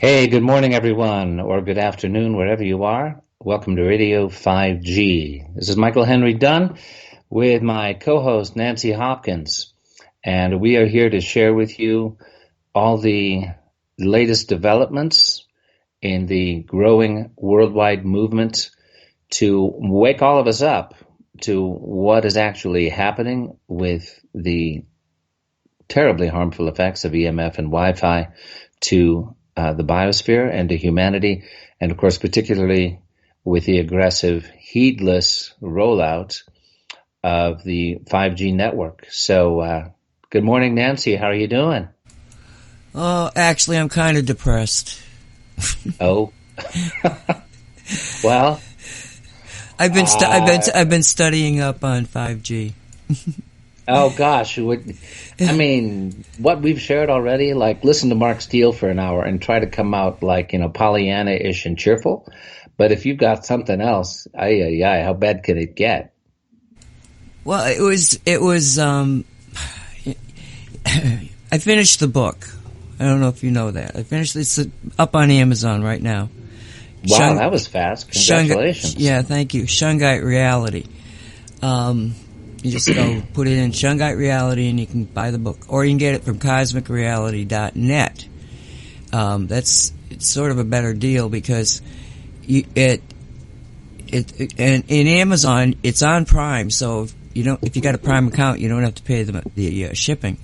Hey, good morning, everyone, or good afternoon, wherever you are. Welcome to Radio 5G. This is Michael Henry Dunn with my co-host, Nancy Hopkins, and we are here to share with you all the latest developments in the growing worldwide movement to wake all of us up to what is actually happening with the terribly harmful effects of EMF and Wi-Fi to the biosphere and to humanity, and of course, particularly with the aggressive, heedless rollout of the 5G network. So, good morning, Nancy. How are you doing? Oh, actually, I'm kind of depressed. Oh, well, I've been studying up on 5G. Oh gosh, what we've shared already, like listen to Mark Steele for an hour and try to come out like, Pollyanna-ish and cheerful. But if you've got something else, how bad could it get? Well, it was, I finished the book. I don't know if you know that. It's up on Amazon right now. Wow, that was fast. Congratulations. Yeah, thank you. Shungite Reality. You just go put it in Shungite Reality and you can buy the book. Or you can get it from cosmicreality.net. It's sort of a better deal because in Amazon, it's on Prime, so if you got a Prime account, you don't have to pay the shipping.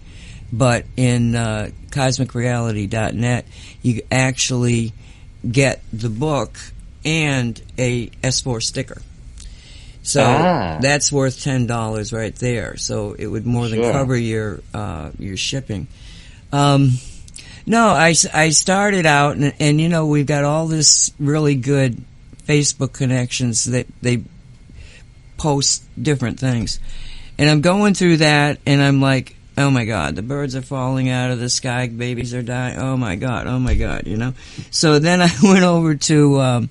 But in cosmicreality.net, you actually get the book and a S4 sticker. So that's worth $10 right there. So it would more than cover your shipping. No, I started out and we've got all this really good Facebook connections that they post different things, and I'm going through that and I'm like, oh my God, the birds are falling out of the sky, babies are dying. Oh my God, So then I went over to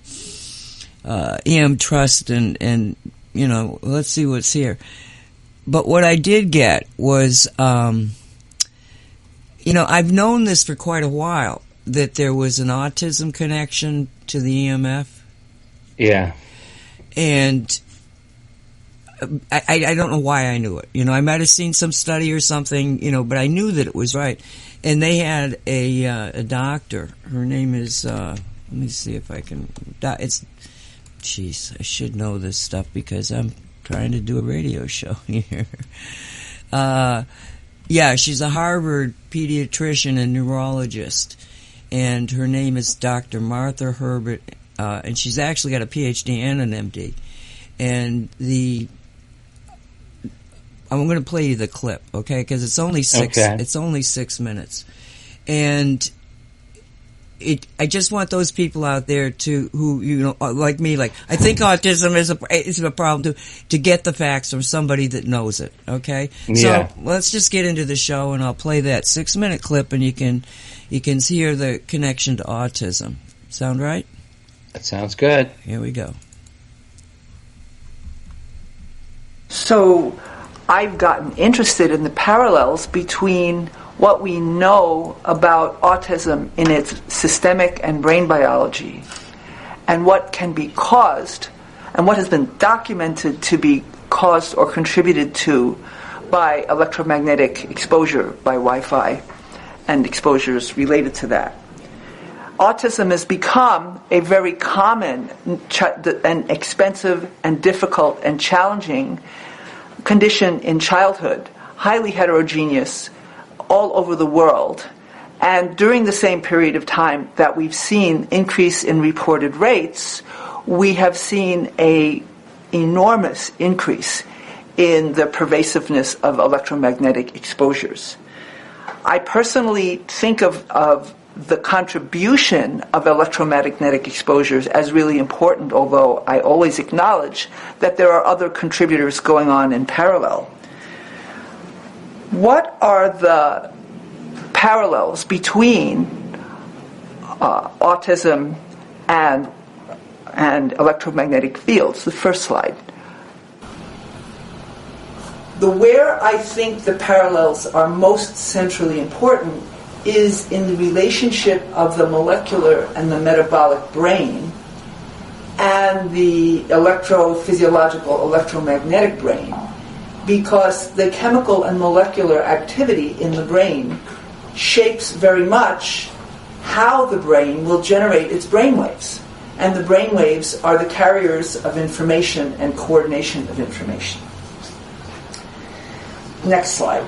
EM Trust and let's see what's here. But what I did get was, I've known this for quite a while, that there was an autism connection to the EMF. Yeah. And I don't know why I knew it. I might have seen some study or something, but I knew that it was right. And they had a doctor. Her name is, let me see if I can, Jeez, I should know this stuff because I'm trying to do a radio show here. She's a Harvard pediatrician and neurologist, and her name is Dr. Martha Herbert, and she's actually got a PhD and an MD. And I'm going to play you the clip, okay? Because it's only 6 minutes, and I just want those people out there who like me, like I think autism is a problem to get the facts from somebody that knows it. Okay, yeah. So let's just get into the show, and I'll play that 6-minute clip, and you can hear the connection to autism. Sound right? That sounds good. Here we go. So I've gotten interested in the parallels between what we know about autism in its systemic and brain biology and what can be caused and what has been documented to be caused or contributed to by electromagnetic exposure, by Wi-Fi and exposures related to that. Autism has become a very common and expensive and difficult and challenging condition in childhood, highly heterogeneous, all over the world. And during the same period of time that we've seen increase in reported rates, we have seen an enormous increase in the pervasiveness of electromagnetic exposures. I personally think of the contribution of electromagnetic exposures as really important, although I always acknowledge that there are other contributors going on in parallel. What are the parallels between autism and electromagnetic fields? The first slide. Where I think the parallels are most centrally important is in the relationship of the molecular and the metabolic brain and the electrophysiological electromagnetic brain, because the chemical and molecular activity in the brain shapes very much how the brain will generate its brainwaves. And the brainwaves are the carriers of information and coordination of information. Next slide.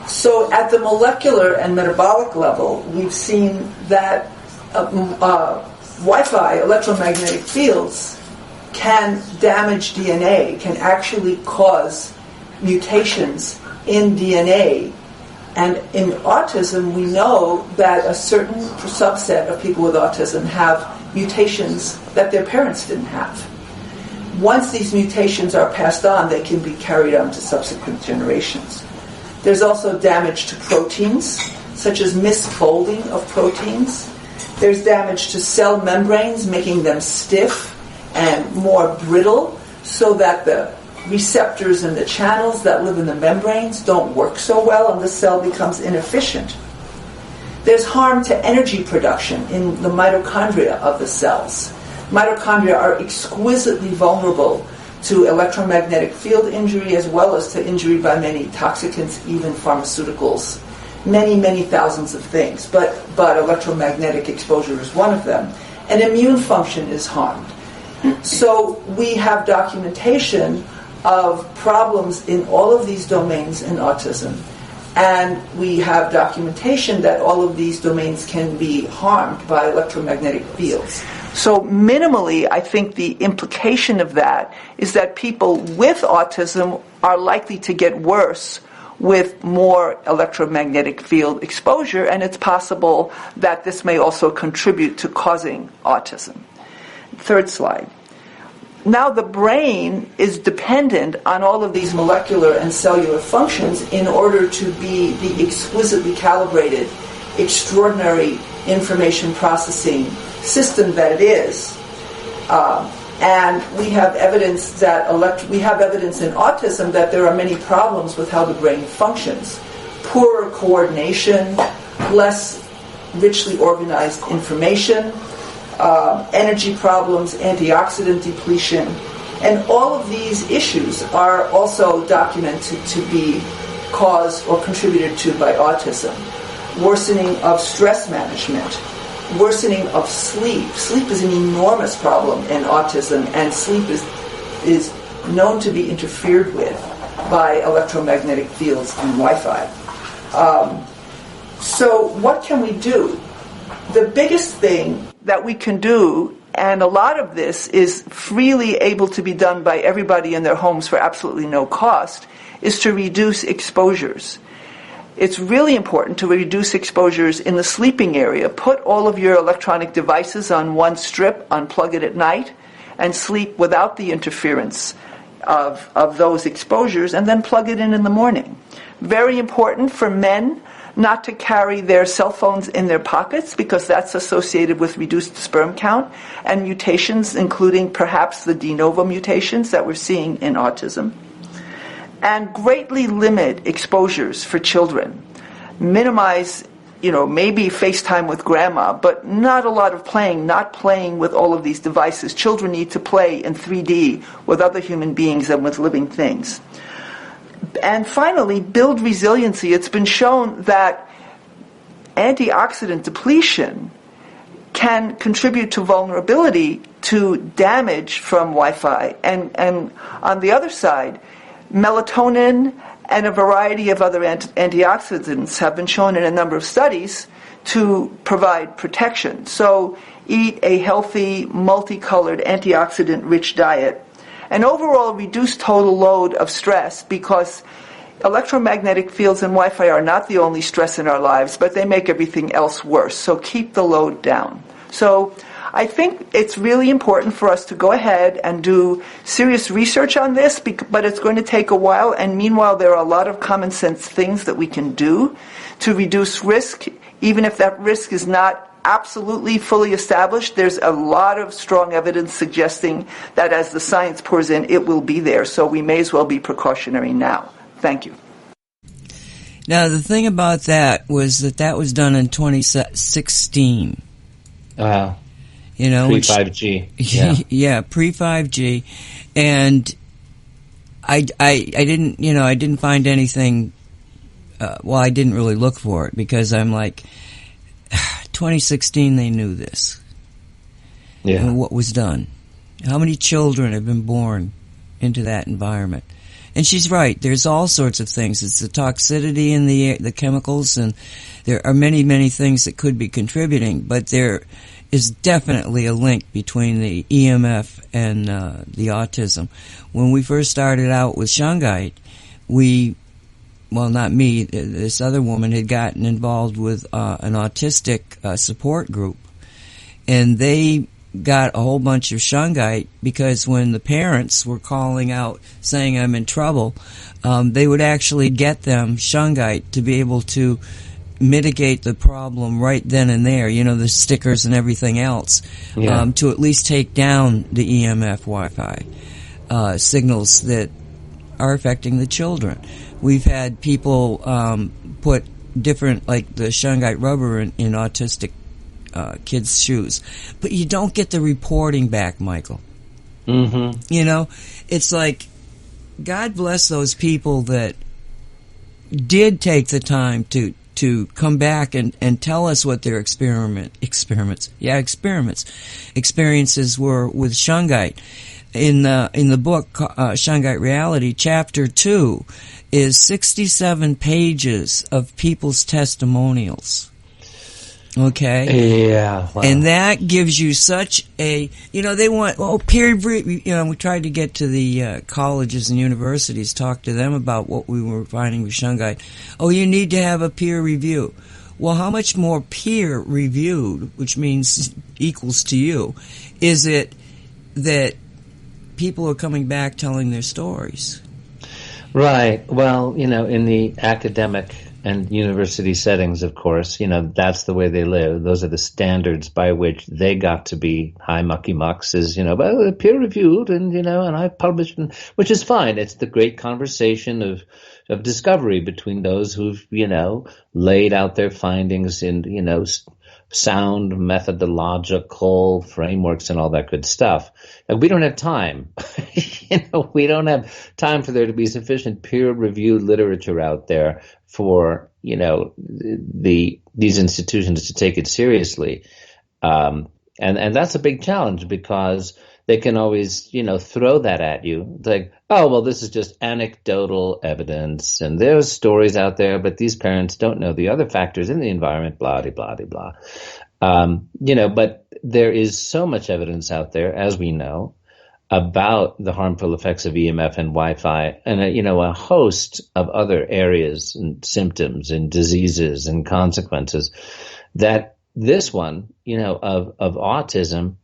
So at the molecular and metabolic level, we've seen that Wi-Fi, electromagnetic fields, can damage DNA, can actually cause mutations in DNA. And in autism, we know that a certain subset of people with autism have mutations that their parents didn't have. Once these mutations are passed on, they can be carried on to subsequent generations. There's also damage to proteins, such as misfolding of proteins. There's damage to cell membranes, making them stiff and more brittle, so that the receptors and the channels that live in the membranes don't work so well and the cell becomes inefficient. There's harm to energy production in the mitochondria of the cells. Mitochondria are exquisitely vulnerable to electromagnetic field injury as well as to injury by many toxicants, even pharmaceuticals, many thousands of things, but electromagnetic exposure is one of them. And immune function is harmed. So we have documentation of problems in all of these domains in autism, and we have documentation that all of these domains can be harmed by electromagnetic fields. So minimally, I think the implication of that is that people with autism are likely to get worse with more electromagnetic field exposure, and it's possible that this may also contribute to causing autism. Third slide. Now the brain is dependent on all of these molecular and cellular functions in order to be the exquisitely calibrated, extraordinary information processing system that it is. And we have evidence that we have evidence in autism that there are many problems with how the brain functions. Poorer coordination, less richly organized information, energy problems, antioxidant depletion, and all of these issues are also documented to be caused or contributed to by autism. Worsening of stress management, worsening of sleep. Sleep is an enormous problem in autism, and sleep is known to be interfered with by electromagnetic fields and Wi-Fi. So what can we do? The biggest thing that we can do, and a lot of this is freely able to be done by everybody in their homes for absolutely no cost, is to reduce exposures. It's really important to reduce exposures in the sleeping area. Put all of your electronic devices on one strip, unplug it at night, and sleep without the interference of those exposures, and then plug it in the morning. Very important for men not to carry their cell phones in their pockets, because that's associated with reduced sperm count and mutations, including perhaps the de novo mutations that we're seeing in autism. And greatly limit exposures for children. Minimize, maybe FaceTime with grandma, but not a lot of playing, not playing with all of these devices. Children need to play in 3D with other human beings and with living things. And finally, build resiliency. It's been shown that antioxidant depletion can contribute to vulnerability to damage from Wi-Fi. And on the other side, melatonin and a variety of other antioxidants have been shown in a number of studies to provide protection. So eat a healthy, multicolored, antioxidant-rich diet. And overall, reduce total load of stress, because electromagnetic fields and Wi-Fi are not the only stress in our lives, but they make everything else worse. So keep the load down. So I think it's really important for us to go ahead and do serious research on this, but it's going to take a while. And meanwhile, there are a lot of common sense things that we can do to reduce risk, even if that risk is not absolutely fully established. There's a lot of strong evidence suggesting that as the science pours in, it will be there. So we may as well be precautionary now. Thank you. Now, the thing about that was done in 2016. You know, pre-5G. Yeah. Yeah, pre-5G. And I didn't find anything, well, I didn't really look for it because I'm like, 2016 they knew this. Yeah. And what was done. How many children have been born into that environment? And she's right. There's all sorts of things. It's the toxicity in the chemicals, and there are many, many things that could be contributing. But there is definitely a link between the EMF and the autism. When we first started out with Shungite, well, not me, this other woman had gotten involved with an autistic support group, and they got a whole bunch of Shungite because when the parents were calling out saying I'm in trouble, they would actually get them Shungite to be able to mitigate the problem right then and there, you know, the stickers and everything else, to at least take down the EMF Wi-Fi signals that are affecting the children. We've had people put different, like the Shungite rubber in autistic kids' shoes, but you don't get the reporting back, Michael. Mm-hmm. You know, it's like, God bless those people that did take the time to come back and tell us what their experiences were with Shungite. In the book Shungite Reality, Chapter 2 is 67 pages of people's testimonials. Okay. Yeah. Wow. And that gives you such a, you know, they want, peer review. You know, we tried to get to the colleges and universities, talk to them about what we were finding with Shungite. Oh, you need to have a peer review. Well, how much more peer reviewed, which means equals to you, is it that people are coming back telling their stories? Right. Well, you know, in the academic and university settings, of course, you know, that's the way they live. Those are the standards by which they got to be high mucky mucks, is, you know, well, peer reviewed, and, you know, and I've published, which is fine. It's the great conversation of discovery between those who've, you know, laid out their findings in, you know, sound methodological frameworks and all that good stuff. And we don't have time. You know, we don't have time for there to be sufficient peer-reviewed literature out there for, you know, these institutions to take it seriously. And that's a big challenge, because they can always, you know, throw that at you. It's like, oh, well, this is just anecdotal evidence, and there's stories out there, but these parents don't know the other factors in the environment, blah, blah, blah, blah. You know, but there is so much evidence out there, as we know, about the harmful effects of EMF and Wi-Fi, and you know, a host of other areas and symptoms and diseases and consequences, that this one, you know, of autism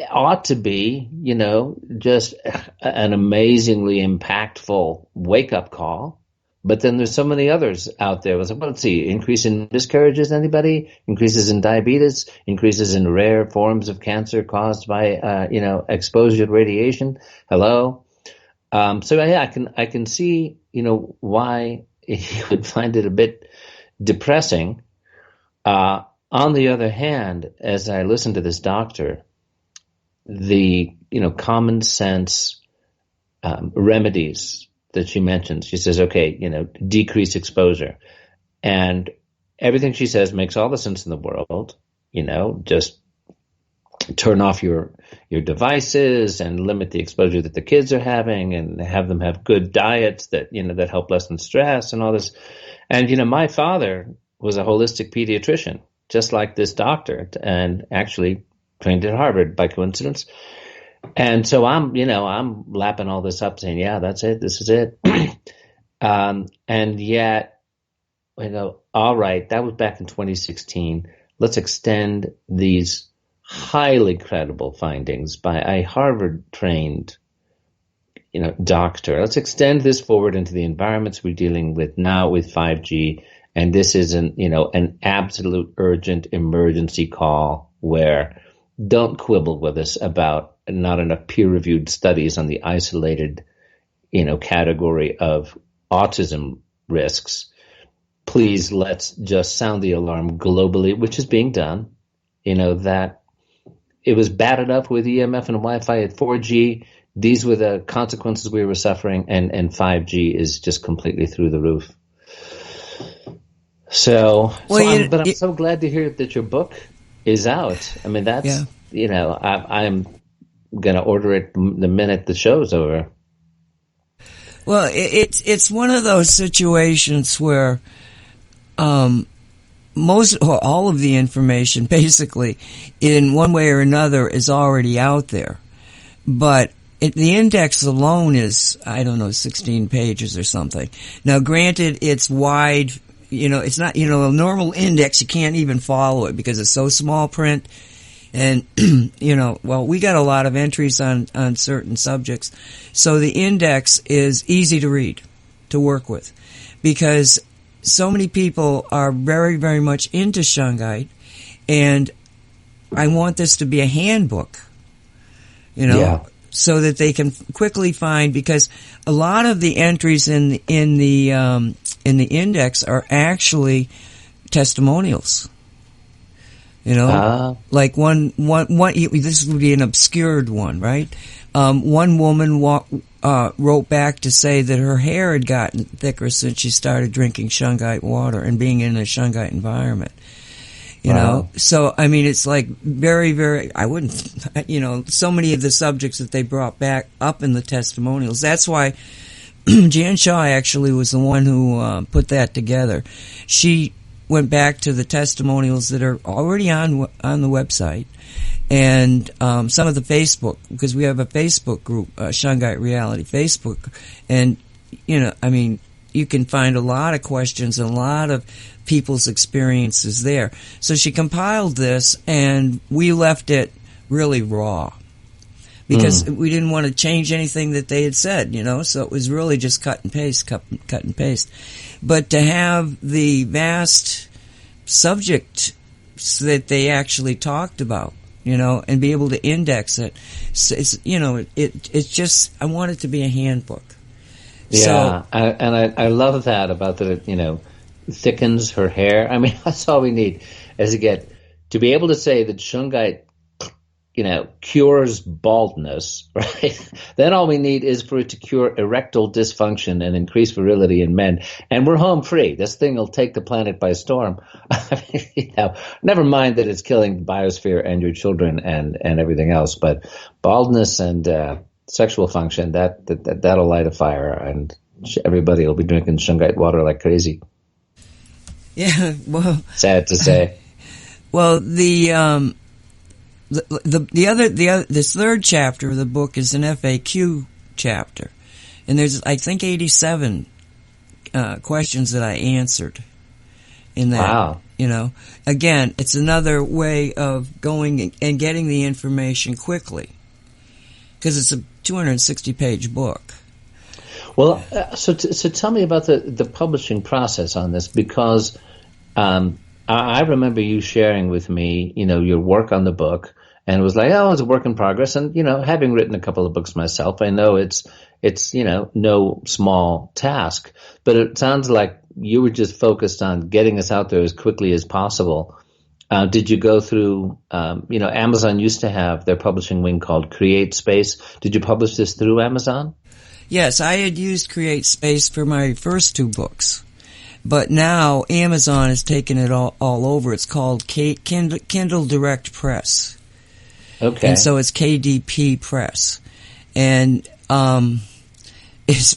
ought to be, you know, just an amazingly impactful wake-up call. But then there's so many others out there. Well, let's see, increase in miscarriages, anybody? Increases in diabetes, increases in rare forms of cancer caused by, you know, exposure to radiation. Hello? So yeah, I can see, you know, why you would find it a bit depressing. On the other hand, as I listen to this doctor, the, you know, common sense remedies that she mentions, she says, okay, you know, decrease exposure, and everything she says makes all the sense in the world. You know, just turn off your devices and limit the exposure that the kids are having, and have them have good diets that, you know, that help lessen stress and all this. And, you know, my father was a holistic pediatrician, just like this doctor, and actually trained at Harvard by coincidence. And so I'm lapping all this up, saying, yeah, that's it. This is it. And yet, you know, all right, that was back in 2016. Let's extend these highly credible findings by a Harvard-trained, you know, doctor. Let's extend this forward into the environments we're dealing with now with 5G. And this is an absolute urgent emergency call, where don't quibble with us about not enough peer-reviewed studies on the isolated, you know, category of autism risks. Please, let's just sound the alarm globally, which is being done. That it was bad enough with EMF and Wi-Fi at 4G. These were the consequences we were suffering, and 5G is just completely through the roof. But I'm so glad to hear that your book is out. I mean, that's, I'm going to order it the minute the show's over. Well, it's one of those situations where all of the information, basically, in one way or another, is already out there. But the index alone is, 16 pages or something. Now, granted, it's wide. It's not, a normal index, you can't even follow it because it's so small print. And, we got a lot of entries on certain subjects. So the index is easy to read, to work with, because so many people are very, very much into Shungite, and I want this to be a handbook, so that they can quickly find, because a lot of the entries in the index are actually testimonials. Like one, this would be an obscured one, right? One woman wrote back to say that her hair had gotten thicker since she started drinking Shungite water and being in a Shungite environment. You know, so I mean, it's like very, very, I wouldn't, so many of the subjects that they brought back up in the testimonials. That's why Jan Shaw actually was the one who put that together. She went back to the testimonials that are already on the website, and some of the Facebook, because we have a Facebook group, Shungite Reality Facebook, and you can find a lot of questions and a lot of people's experiences there. So she compiled this, and we left it really raw, because we didn't want to change anything that they had said, so it was really just cut and paste. But to have the vast subject that they actually talked about, and be able to index it, it's just, I want it to be a handbook. Yeah, I love that about that, thickens her hair. I mean, that's all we need is to be able to say that Shungite, cures baldness, right? Then all we need is for it to cure erectile dysfunction and increase virility in men, and we're home free. This thing will take the planet by storm. Never mind that it's killing the biosphere and your children and everything else, but baldness and sexual function, that'll light a fire, and everybody will be drinking Shungite water like crazy. Yeah, well, sad to say. Well, this third chapter of the book is an FAQ chapter, and there's, I think, 87 questions that I answered in that. Wow. Again, it's another way of going and getting the information quickly, because it's a 260-page book. Well, so tell me about the publishing process on this, because I remember you sharing with me, your work on the book, and it was like, it's a work in progress. And, having written a couple of books myself, I know it's no small task, but it sounds like you were just focused on getting us out there as quickly as possible. Did you go through, Amazon used to have their publishing wing called Create Space. Did you publish this through Amazon? Yes, I had used Create Space for my first two books, but now Amazon has taken it all over. It's called Kindle Direct Press. Okay. And so it's KDP Press. And it's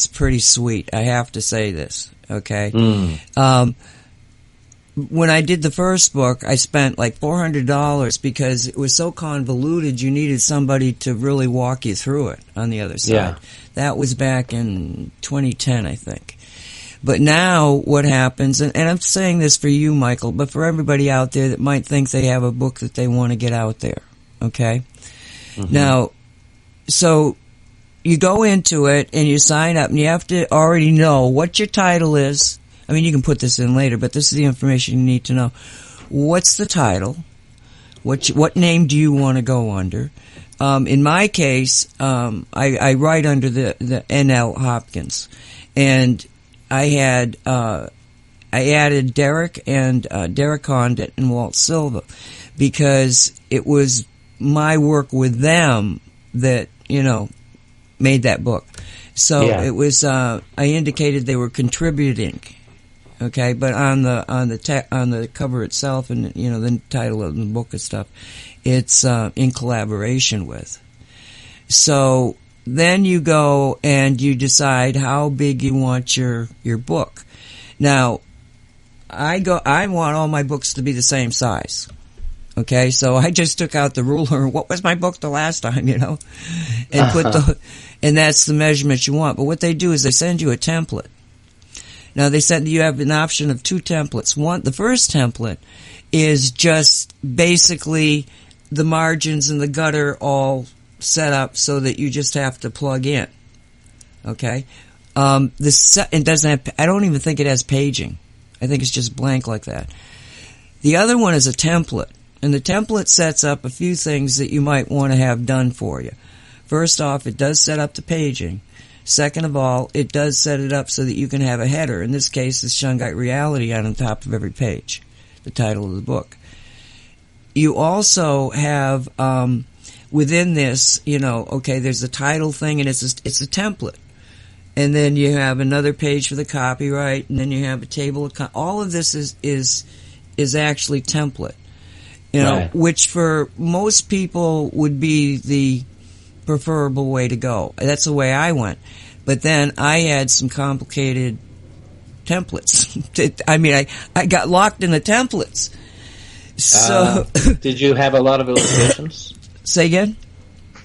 pretty sweet. I have to say this, okay? When I did the first book, I spent like $400 because it was so convoluted, you needed somebody to really walk you through it on the other side. Yeah. That was back in 2010, I think. But now what happens, and I'm saying this for you, Michael, but for everybody out there that might think they have a book that they want to get out there, okay? Now, so you go into it and you sign up, and you have to already know what your title is. I mean, you can put this in later, but this is the information you need to know. What's the title? What name do you want to go under? In my case, I write under the NL Hopkins, and I added Derek and Derek Condit and Walt Silva because it was my work with them that, made that book. So it was, I indicated they were contributing. Okay, but on the cover itself and the title of the book and stuff, it's in collaboration with. So then you go and you decide how big you want your book. Now, I want all my books to be the same size. Okay, so I just took out the ruler. What was my book the last time, and and that's the measurement you want. But what they do is they send you a template. Now they said you have an option of 2 templates. The first template is just basically the margins and the gutter all set up so that you just have to plug in. Okay, it doesn't have. I don't even think it has paging. I think it's just blank like that. The other one is a template, and the template sets up a few things that you might want to have done for you. First off, it does set up the paging. Second of all, it does set it up so that you can have a header. In this case, it's Shungite Reality on the top of every page, the title of the book. You also have, within this, there's the title thing, and it's a template. And then you have another page for the copyright, and then you have a table of all of this is actually template. Right. Which for most people would be the preferable way to go. That's the way I went. But then I had some complicated templates. I got locked in the templates. So did you have a lot of illustrations? Say again?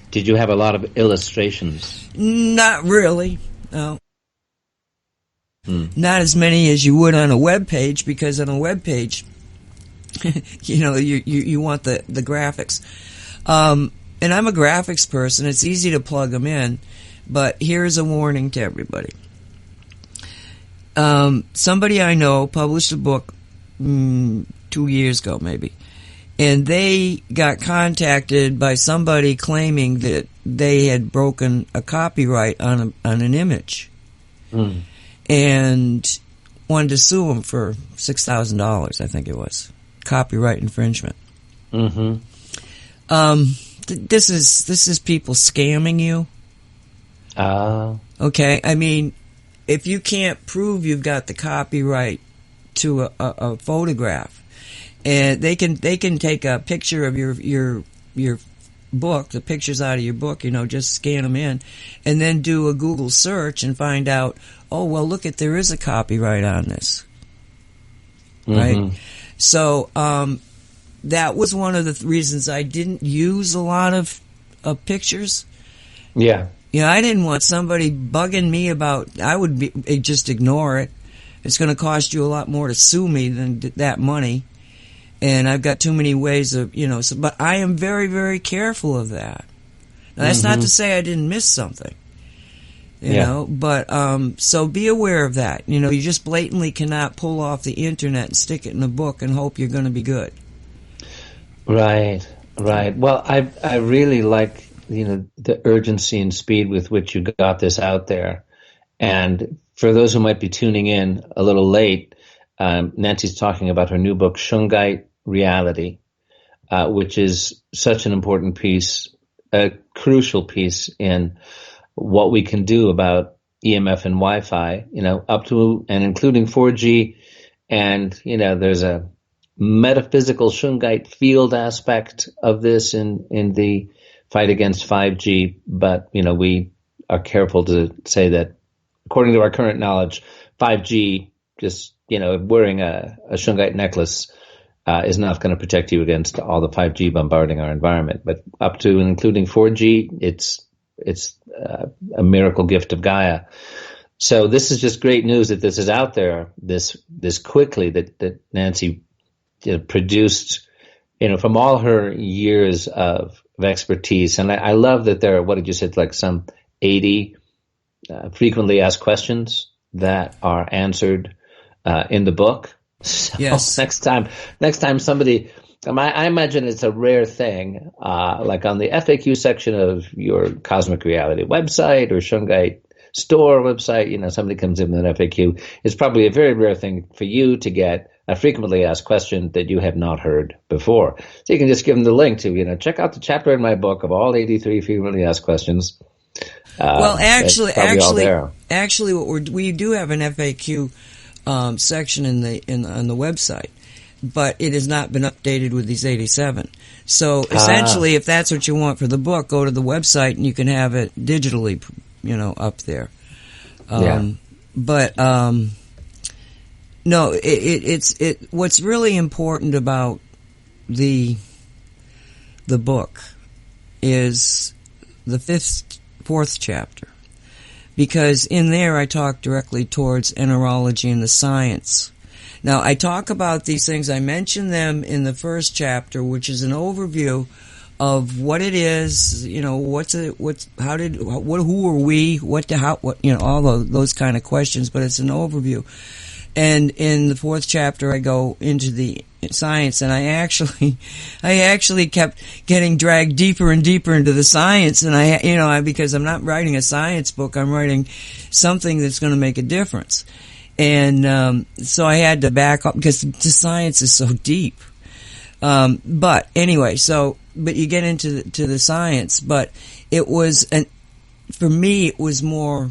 Did you have a lot of illustrations? Not really. No. Not as many as you would on a web page, because on a web page, you want the graphics. And I'm a graphics person. It's easy to plug them in, but here's a warning to everybody. Somebody I know published a book 2 years ago, maybe, and they got contacted by somebody claiming that they had broken a copyright on an image, and wanted to sue them for $6,000. I think it was copyright infringement. This is people scamming you. Okay, if you can't prove you've got the copyright to a photograph, and they can take a picture of your book, the pictures out of your book, just scan them in, and then do a Google search and find out, oh, well, look, there is a copyright on this. Right? So, that was one of the reasons I didn't use a lot of pictures. Yeah. I didn't want somebody bugging me about, I would just ignore it. It's going to cost you a lot more to sue me than that money. And I've got too many ways of, but I am very, very careful of that. Now, that's not to say I didn't miss something, you know, but, so be aware of that. You just blatantly cannot pull off the internet and stick it in a book and hope you're going to be good. Right. Well, I really like, the urgency and speed with which you got this out there. And for those who might be tuning in a little late, Nancy's talking about her new book, Shungite Reality, which is such an important piece, a crucial piece in what we can do about EMF and Wi-Fi, up to and including 4G. And, there's a metaphysical Shungite field aspect of this in the fight against 5G. But, we are careful to say that according to our current knowledge, 5G, just, wearing a Shungite necklace is not going to protect you against all the 5G bombarding our environment. But up to and including 4G, it's a miracle gift of Gaia. So this is just great news that this is out there this quickly, that Nancy produced, from all her years of expertise. And I love that there are, what did you say, like some 80 frequently asked questions that are answered in the book. So yes. Next time somebody, I imagine it's a rare thing, like on the FAQ section of your Cosmic Reality website or Shungite store website, somebody comes in with an FAQ, it's probably a very rare thing for you to get a frequently asked question that you have not heard before. So you can just give them the link to, check out the chapter in my book of all 83 frequently asked questions. Well, actually, we do have an FAQ section on the website, but it has not been updated with these 87. So essentially, if that's what you want for the book, go to the website and you can have it digitally, up there. But no, it's what's really important about the book is the fourth chapter, because in there I talk directly towards neurology and the science. Now, I talk about these things. I mention them in the first chapter, which is an overview of what it is, who are we, all those kind of questions, but it's an overview. And in the fourth chapter, I go into the science, and I actually kept getting dragged deeper and deeper into the science, and because I'm not writing a science book, I'm writing something that's going to make a difference. And so I had to back up because the science is so deep. But anyway, but you get into the science, but it was, for me, it was more,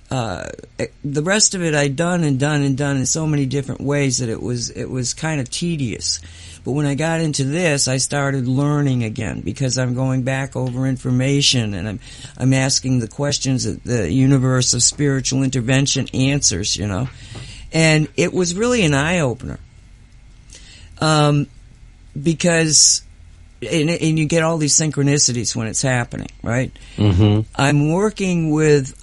the rest of it I'd done in so many different ways that it was kind of tedious. But when I got into this, I started learning again because I'm going back over information and I'm asking the questions that the universe of spiritual intervention answers, And it was really an eye-opener. Because and you get all these synchronicities when it's happening, right? Mm-hmm. I'm working with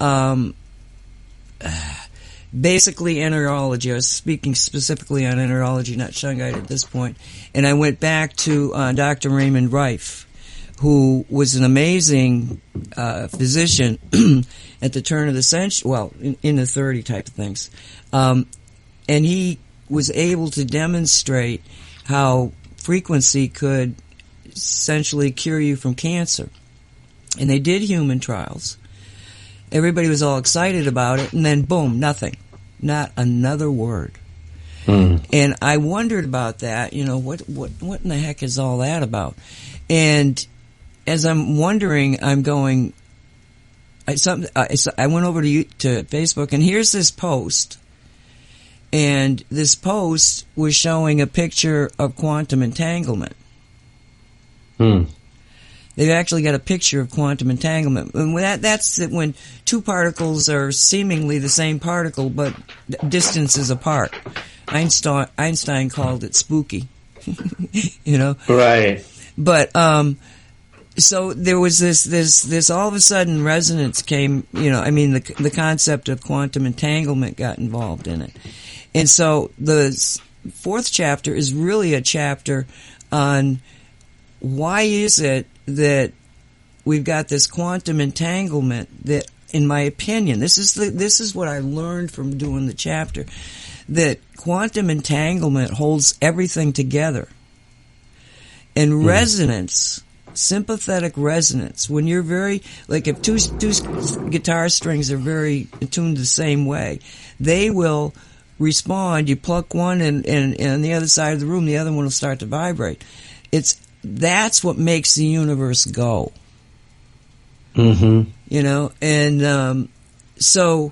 basically neurology. I was speaking specifically on neurology, not Shungite at this point. And I went back to Dr. Raymond Rife, who was an amazing physician at the turn of the century, in the 30 type of things. And he was able to demonstrate how frequency could essentially cure you from cancer. And they did human trials. Everybody was all excited about it, and then boom, nothing. Not another word. And I wondered about that, what in the heck is all that about? And as I'm wondering, I'm going, I went over to Facebook, and here's this post. And this post was showing a picture of quantum entanglement. They've actually got a picture of quantum entanglement. And that's when two particles are seemingly the same particle, but distances apart. Einstein called it spooky. Right. But so there was this all of a sudden resonance came, the concept of quantum entanglement got involved in it. And so the fourth chapter is really a chapter on why is it that we've got this quantum entanglement that, in my opinion, this is what I learned from doing the chapter, that quantum entanglement holds everything together. And resonance, sympathetic resonance, when you're if two guitar strings are very tuned the same way, they will respond. You pluck one and on the other side of the room, the other one will start to vibrate. That's what makes the universe go. Mm-hmm. And so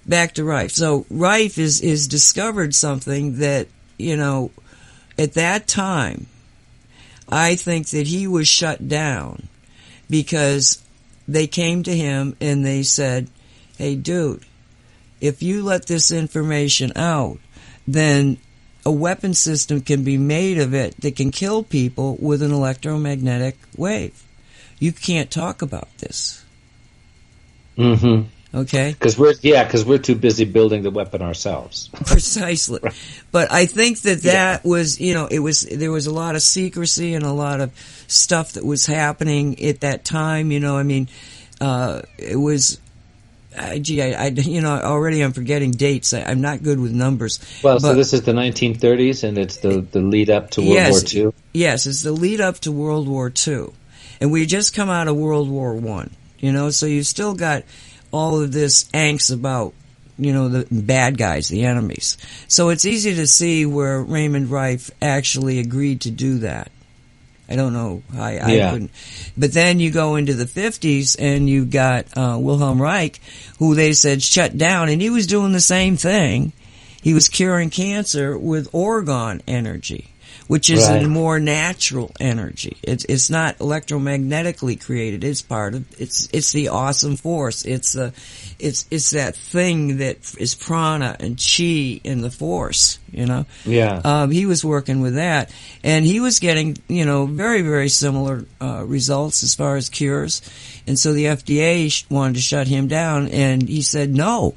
back to Rife. So Rife is discovered something that, at that time, I think that he was shut down because they came to him and they said, hey, dude, if you let this information out, then a weapon system can be made of it that can kill people with an electromagnetic wave. You can't talk about this. Mm-hmm. Okay? Because we're too busy building the weapon ourselves. Precisely. Right. But I think that was, there was a lot of secrecy and a lot of stuff that was happening at that time. It was, already I'm forgetting dates. I'm not good with numbers. Well, so this is the 1930s, and it's the lead up to World War II? Yes, it's the lead up to World War II. And we just come out of World War I, so you've still got all of this angst about, the bad guys, the enemies. So it's easy to see where Raymond Reif actually agreed to do that. I don't know. I couldn't. But then you go into the 50s and you got Wilhelm Reich, who they said shut down, and he was doing the same thing. He was curing cancer with orgone energy, which is a more natural energy. It's not electromagnetically created. It's part of it's the awesome force. It's that thing that is prana and chi in the force. Yeah. He was working with that, and he was getting very, very similar results as far as cures, and so the FDA wanted to shut him down, and he said no.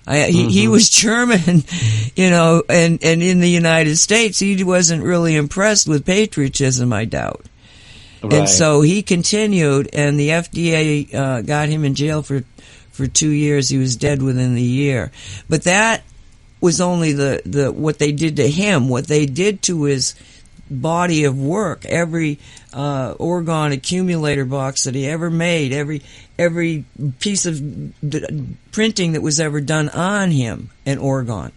He was German, and in the United States, he wasn't really impressed with patriotism, I doubt. Right. And so he continued, and the FDA got him in jail for 2 years. He was dead within the year. But that was only the what they did to him. What they did to his body of work, every orgone accumulator box that he ever made, every piece of printing that was ever done on him, an orgone.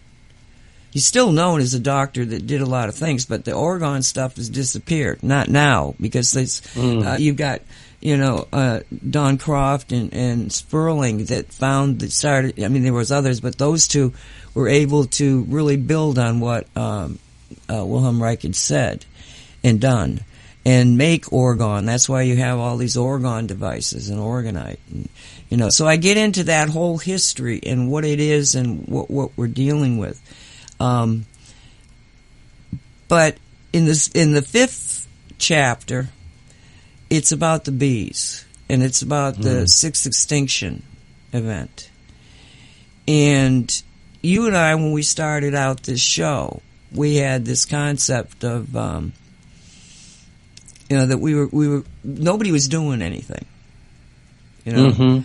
He's still known as a doctor that did a lot of things, but the orgone stuff has disappeared. Not now, because you've got Don Croft and Sperling that started. I mean, there was others, but those two were able to really build on what Wilhelm Reich had said and done, and make orgone. That's why you have all these orgone devices and orgonite. And, so I get into that whole history and what it is and what we're dealing with. But in the 5th chapter, it's about the bees, and it's about the 6th extinction event. And you and I, when we started out this show, we had this concept of, that we were nobody was doing anything, and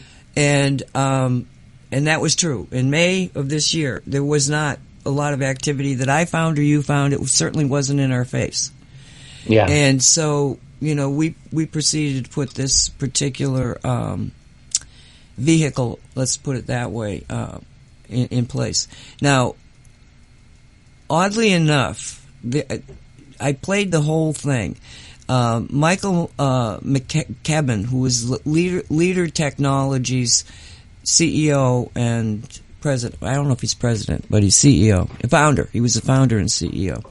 that was true. In May of this year, there was not a lot of activity that I found or you found. It certainly wasn't in our face. Yeah. And so, we proceeded to put this particular vehicle, let's put it that way, in place. Now, oddly enough, I played the whole thing. Michael McKibben, who is Leader Technologies CEO and president. I don't know if he's president, but he's CEO, founder. He was the founder and CEO.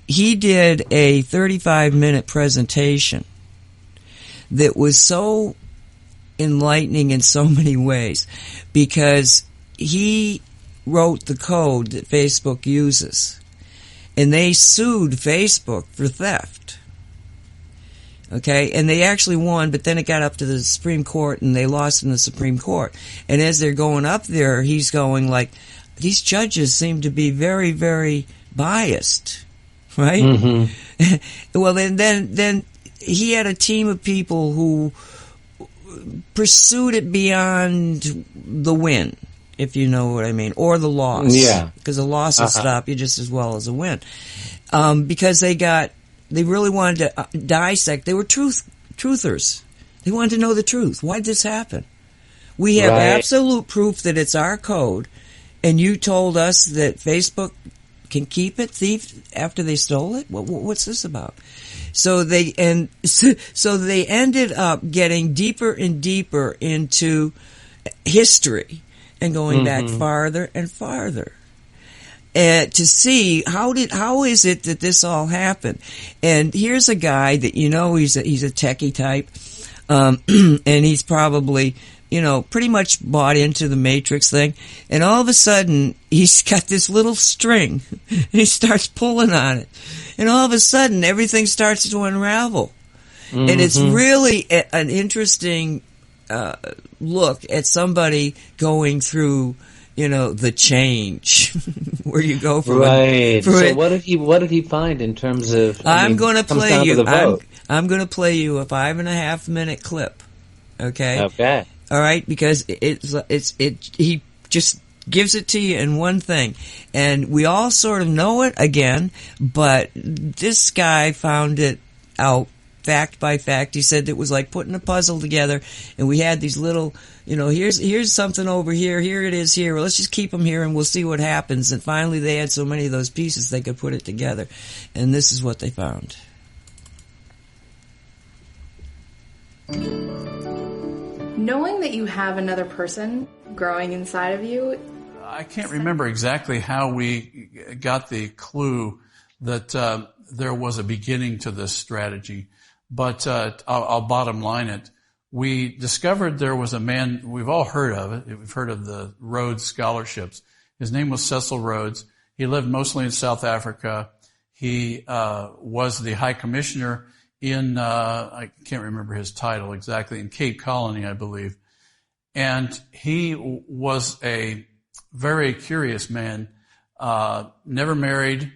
He did a 35-minute presentation that was so enlightening in so many ways, because he wrote the code that Facebook uses. And they sued Facebook for theft. Okay? And they actually won, but then it got up to the Supreme Court, and they lost in the Supreme Court. And as they're going up there, he's going like, these judges seem to be very, very biased. Right? Mm-hmm. Well, then he had a team of people who pursued it beyond the win, if you know what I mean, or the loss. Yeah. Because a loss will stop you just as well as a win. Because they really wanted to dissect. They were truthers. They wanted to know the truth. Why did this happen? We have absolute proof that it's our code, and you told us that Facebook can keep it, thief, after they stole it? What's this about? So they ended up getting deeper and deeper into history and going back farther and farther to see how is it that this all happened. And here's a guy that he's a techie type, and he's probably pretty much bought into the Matrix thing. And all of a sudden, he's got this little string, and he starts pulling on it. And all of a sudden, everything starts to unravel. Mm-hmm. And it's really an interesting look at somebody going through, the change, where you go from So what did he find in terms of? I'm going to play you. I'm going to play you a 5.5 minute clip. Okay. Okay. All right, because he just gives it to you in one thing, and we all sort of know it again, but this guy found it out fact by fact. He said it was like putting a puzzle together, and we had these little, here's something over here, here it is here. Well, let's just keep them here, and we'll see what happens. And finally, they had so many of those pieces they could put it together, and this is what they found. Knowing that you have another person growing inside of you. I can't remember exactly how we got the clue that there was a beginning to this strategy, but I'll bottom line it. We discovered there was a man, we've all heard of it, we've heard of the Rhodes Scholarships. His name was Cecil Rhodes. He lived mostly in South Africa. He was the High Commissioner in, I can't remember his title exactly, in Cape Colony, I believe. And he was a very curious man, never married,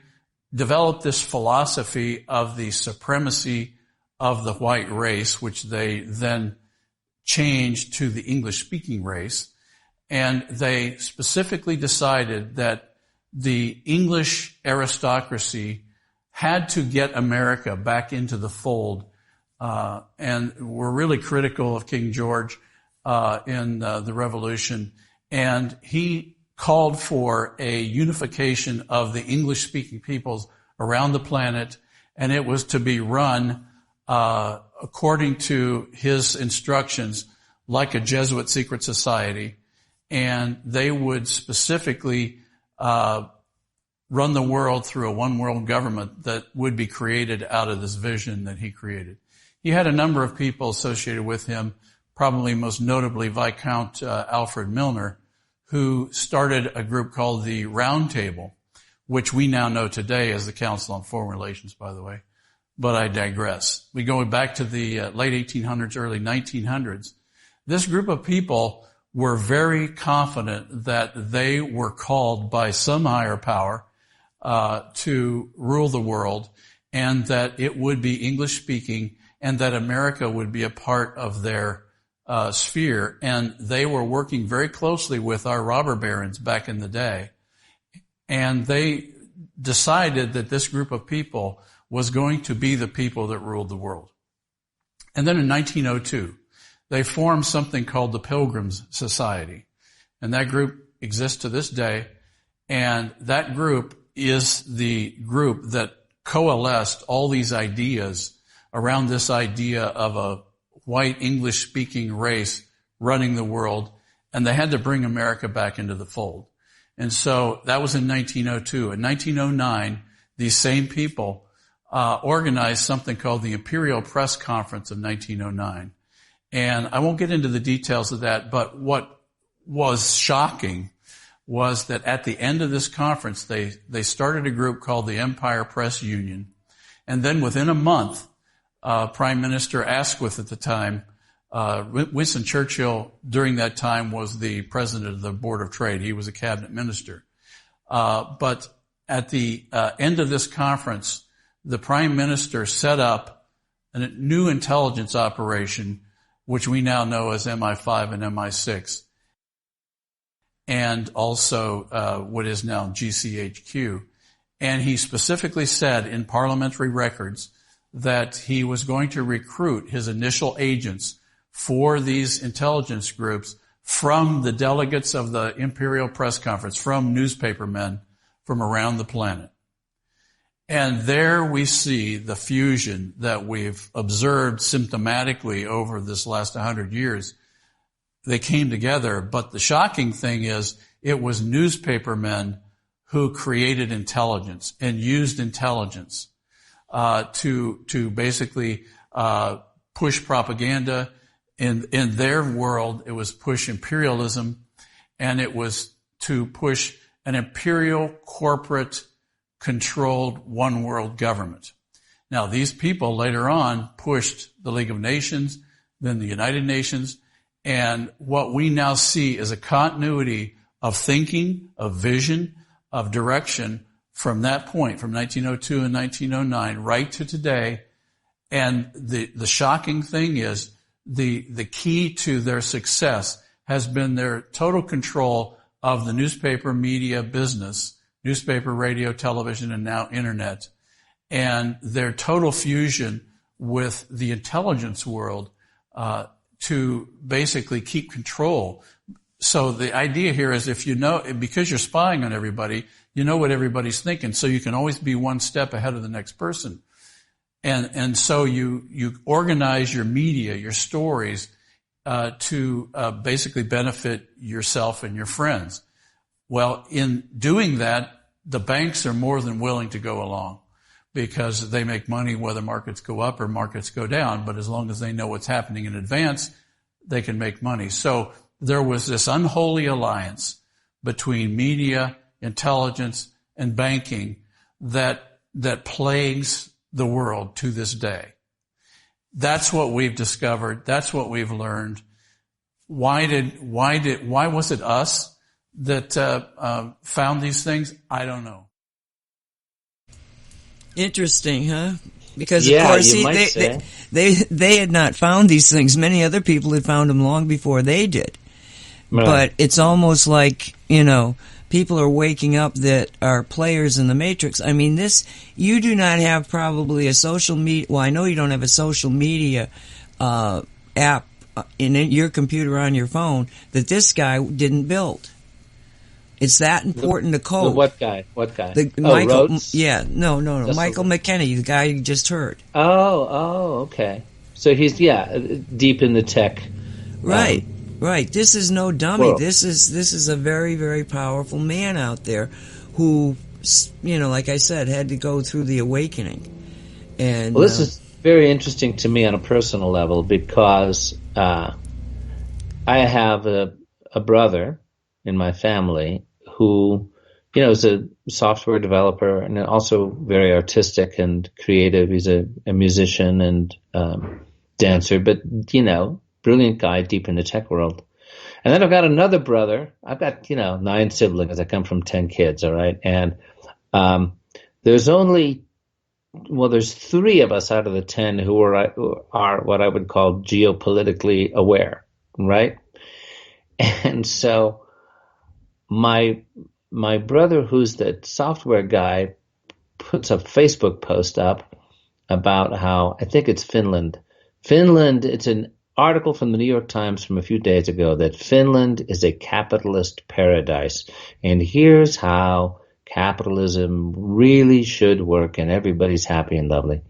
developed this philosophy of the supremacy of the white race, which they then changed to the English-speaking race. And they specifically decided that the English aristocracy had to get America back into the fold, and were really critical of King George in the Revolution. And he called for a unification of the English-speaking peoples around the planet, and it was to be run according to his instructions, like a Jesuit secret society. And they would specifically run the world through a one-world government that would be created out of this vision that he created. He had a number of people associated with him, probably most notably Viscount Alfred Milner, who started a group called the Round Table, which we now know today as the Council on Foreign Relations, by the way. But I digress. We go back to the late 1800s, early 1900s. This group of people were very confident that they were called by some higher power to rule the world, and that it would be English speaking, and that America would be a part of their sphere. And they were working very closely with our robber barons back in the day. And they decided that this group of people was going to be the people that ruled the world. And then in 1902, they formed something called the Pilgrims Society. And that group exists to this day. And that group is the group that coalesced all these ideas around this idea of a white English-speaking race running the world. And they had to bring America back into the fold. And so that was in 1902. In 1909, these same people organized something called the Imperial Press Conference of 1909. And I won't get into the details of that, but what was shocking was that at the end of this conference, they started a group called the Empire Press Union. And then within a month, Prime Minister Asquith at the time, Winston Churchill during that time was the president of the Board of Trade. He was a cabinet minister. But at the end of this conference, the Prime Minister set up a new intelligence operation, which we now know as MI5 and MI6, and also what is now GCHQ. And he specifically said in parliamentary records that he was going to recruit his initial agents for these intelligence groups from the delegates of the Imperial Press Conference, from newspapermen from around the planet. And there we see the fusion that we've observed symptomatically over this last 100 years. They came together, but the shocking thing is it was newspapermen who created intelligence and used intelligence to basically push propaganda. In their world, it was push imperialism, and it was to push an imperial corporate controlled one world government. Now, these people later on pushed the League of Nations, then the United Nations, and what we now see is a continuity of thinking, of vision, of direction from that point, from 1902 and 1909 right to today. And the shocking thing is the key to their success has been their total control of the newspaper media business, newspaper, radio, television, and now internet, and their total fusion with the intelligence world to basically keep control. So the idea here is if you know, because you're spying on everybody, you know what everybody's thinking, so you can always be one step ahead of the next person. And so you organize your media, your stories, to basically benefit yourself and your friends. Well, in doing that, the banks are more than willing to go along because they make money whether markets go up or markets go down. But as long as they know what's happening in advance, they can make money. So there was this unholy alliance between media, intelligence, and banking that plagues the world to this day. That's what we've discovered. That's what we've learned. Why was it us that found these things? I don't know. Interesting, huh? Because of course they had not found these things. Many other people had found them long before they did. Right. But it's almost like, people are waking up that are players in the matrix. I mean, you do not have probably a social media, well, I know you don't have a social media app in your computer on your phone that this guy didn't build. It's that important to code. What guy? Michael, Rhodes? Yeah, no. Michael McKinney, the guy you just heard. Oh, okay. So he's, deep in the tech. Right. Right. This is no dummy. World. This is a very, very powerful man out there who, like I said, had to go through the awakening. And this is very interesting to me on a personal level because I have a brother in my family who, is a software developer and also very artistic and creative. He's a musician and dancer, but, brilliant guy deep in the tech world. And then I've got another brother. I've got, 9 siblings. I come from 10 kids, all right? And there's 3 of us out of the 10 who are what I would call geopolitically aware, right? And so my brother, who's the software guy, puts a Facebook post up about how, I think it's Finland, it's an article from the New York Times from a few days ago that Finland is a capitalist paradise. And here's how capitalism really should work and everybody's happy and lovely.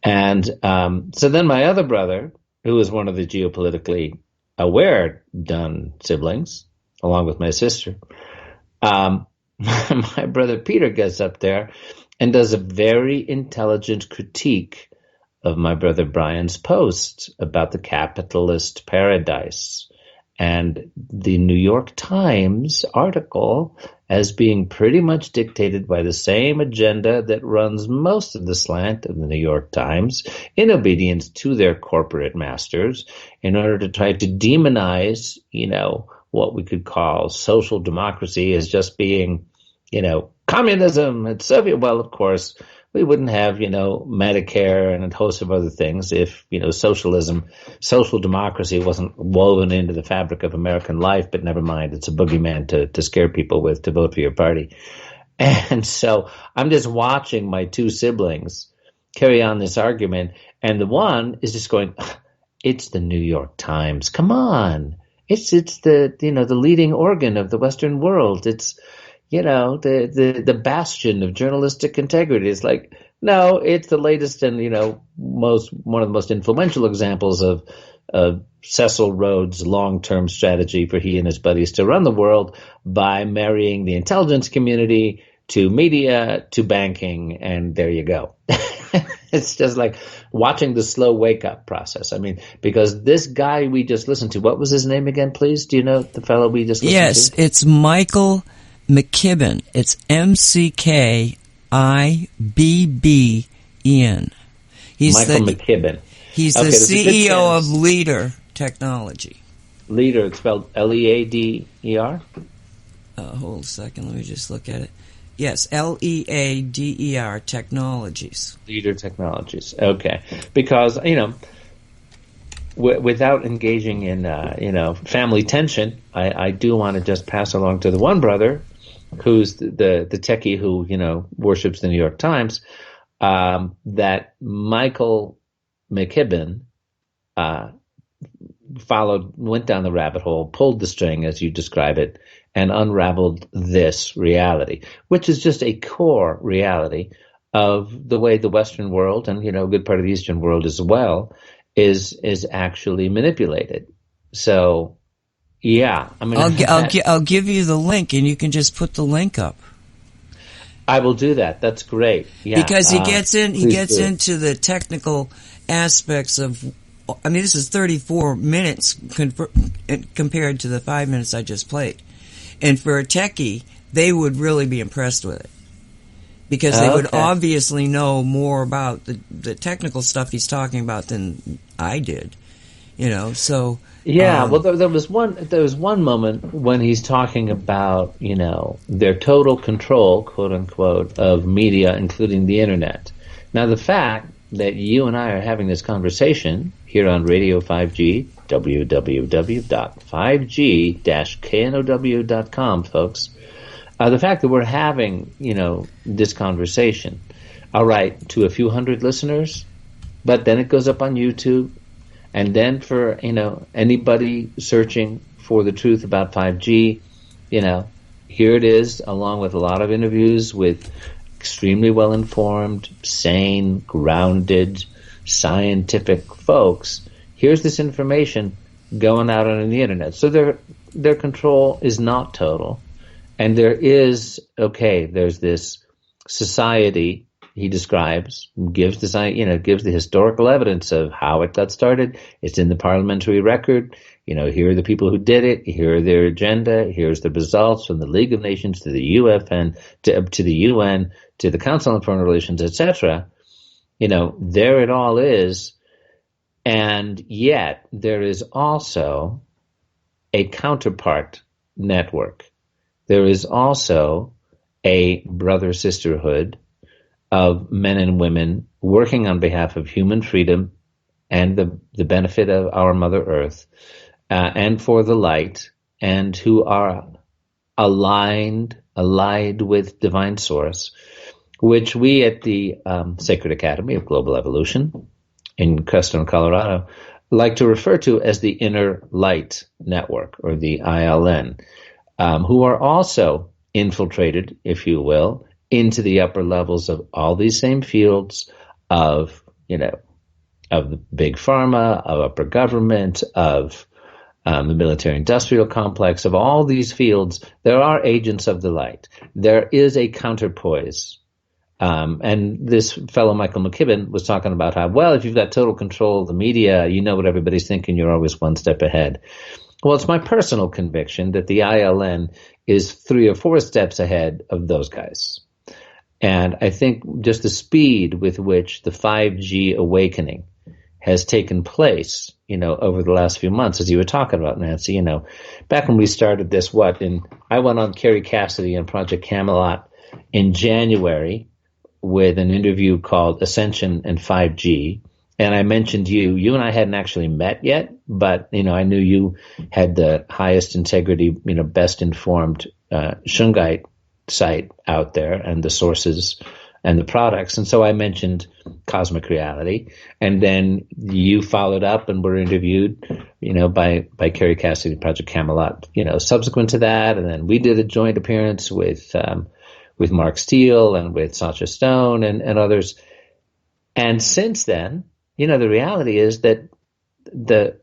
And so then my other brother, who is one of the geopolitically aware Dunn siblings, along with my sister, my brother Peter gets up there and does a very intelligent critique of my brother Brian's post about the capitalist paradise and the New York Times article as being pretty much dictated by the same agenda that runs most of the slant of the New York Times in obedience to their corporate masters in order to try to demonize, what we could call social democracy as just being, communism and Soviet. Well, of course, we wouldn't have, Medicare and a host of other things if, social democracy wasn't woven into the fabric of American life, but never mind, it's a boogeyman to scare people with to vote for your party. And so I'm just watching my 2 siblings carry on this argument, and the one is just going, it's the New York Times. Come on. It's the, the leading organ of the Western world. It's, the bastion of journalistic integrity. It's like, no, it's the latest and, one of the most influential examples of Cecil Rhodes' long-term strategy for he and his buddies to run the world by marrying the intelligence community to media to banking, and there you go. It's just like watching the slow wake-up process. I mean, because this guy we just listened to, what was his name again, please? Do you know the fellow we just listened to? Yes, it's Michael McKibben. It's McKibben. He's Michael McKibben. He's the CEO of Leader Technology. Leader, it's spelled Leader? Hold a second, let me just look at it. Yes, Leader Technologies. Leader Technologies. Okay. Because, without engaging in, family tension, I do want to just pass along to the one brother who's the techie who, worships the New York Times, that Michael McKibben went down the rabbit hole, pulled the string, as you describe it, and unraveled this reality, which is just a core reality of the way the Western world, and a good part of the Eastern world as well, is actually manipulated. So, yeah, I mean, I'll give you the link, and you can just put the link up. I will do that. That's great. Yeah, because he gets into the technical aspects of. I mean, this is 34 minutes compared to the 5 minutes I just played, and for a techie, they would really be impressed with it because they would obviously know more about the technical stuff he's talking about than I did. So yeah. Well, there was one moment when he's talking about their total control, quote unquote, of media, including the internet. Now, the fact that you and I are having this conversation here on Radio 5G, www.5g-know.com, folks. The fact that we're having, this conversation, all right, to a few hundred listeners, but then it goes up on YouTube, and then for, anybody searching for the truth about 5G, here it is, along with a lot of interviews with extremely well-informed, sane, grounded, scientific folks. Here's this information going out on the internet. So their control is not total. And there's this society he describes, gives the historical evidence of how it got started. It's in the parliamentary record. Here are the people who did it. Here are their agenda. Here's the results from the League of Nations to the UFN, to the UN, to the Council on Foreign Relations, etc. There it all is. And yet there is also a counterpart network. There is also a brother sisterhood of men and women working on behalf of human freedom and the benefit of our Mother Earth, and for the light, and who are allied with Divine Source, which we at the Sacred Academy of Global Evolution in Crestone, Colorado, like to refer to as the Inner Light Network, or the ILN, who are also infiltrated, if you will, into the upper levels of all these same fields of the big pharma, of upper government, of the military-industrial complex, of all these fields. There are agents of the light. There is a counterpoise. And this fellow, Michael McKibben, was talking about how, well, if you've got total control of the media, you know what everybody's thinking, you're always one step ahead. Well, it's my personal conviction that the ILN is 3 or 4 steps ahead of those guys. And I think just the speed with which the 5G awakening has taken place, over the last few months, as you were talking about, Nancy, back when we started this, I went on Kerry Cassidy and Project Camelot in January with an interview called Ascension and 5G. And I mentioned you. You and I hadn't actually met yet, but, I knew you had the highest integrity, best informed Shungite site out there, and the sources and the products. And so I mentioned Cosmic Reality. And then you followed up and were interviewed, by Kerry Cassidy, Project Camelot, subsequent to that. And then we did a joint appearance with Mark Steele and with Sacha Stone and others. And since then, the reality is that the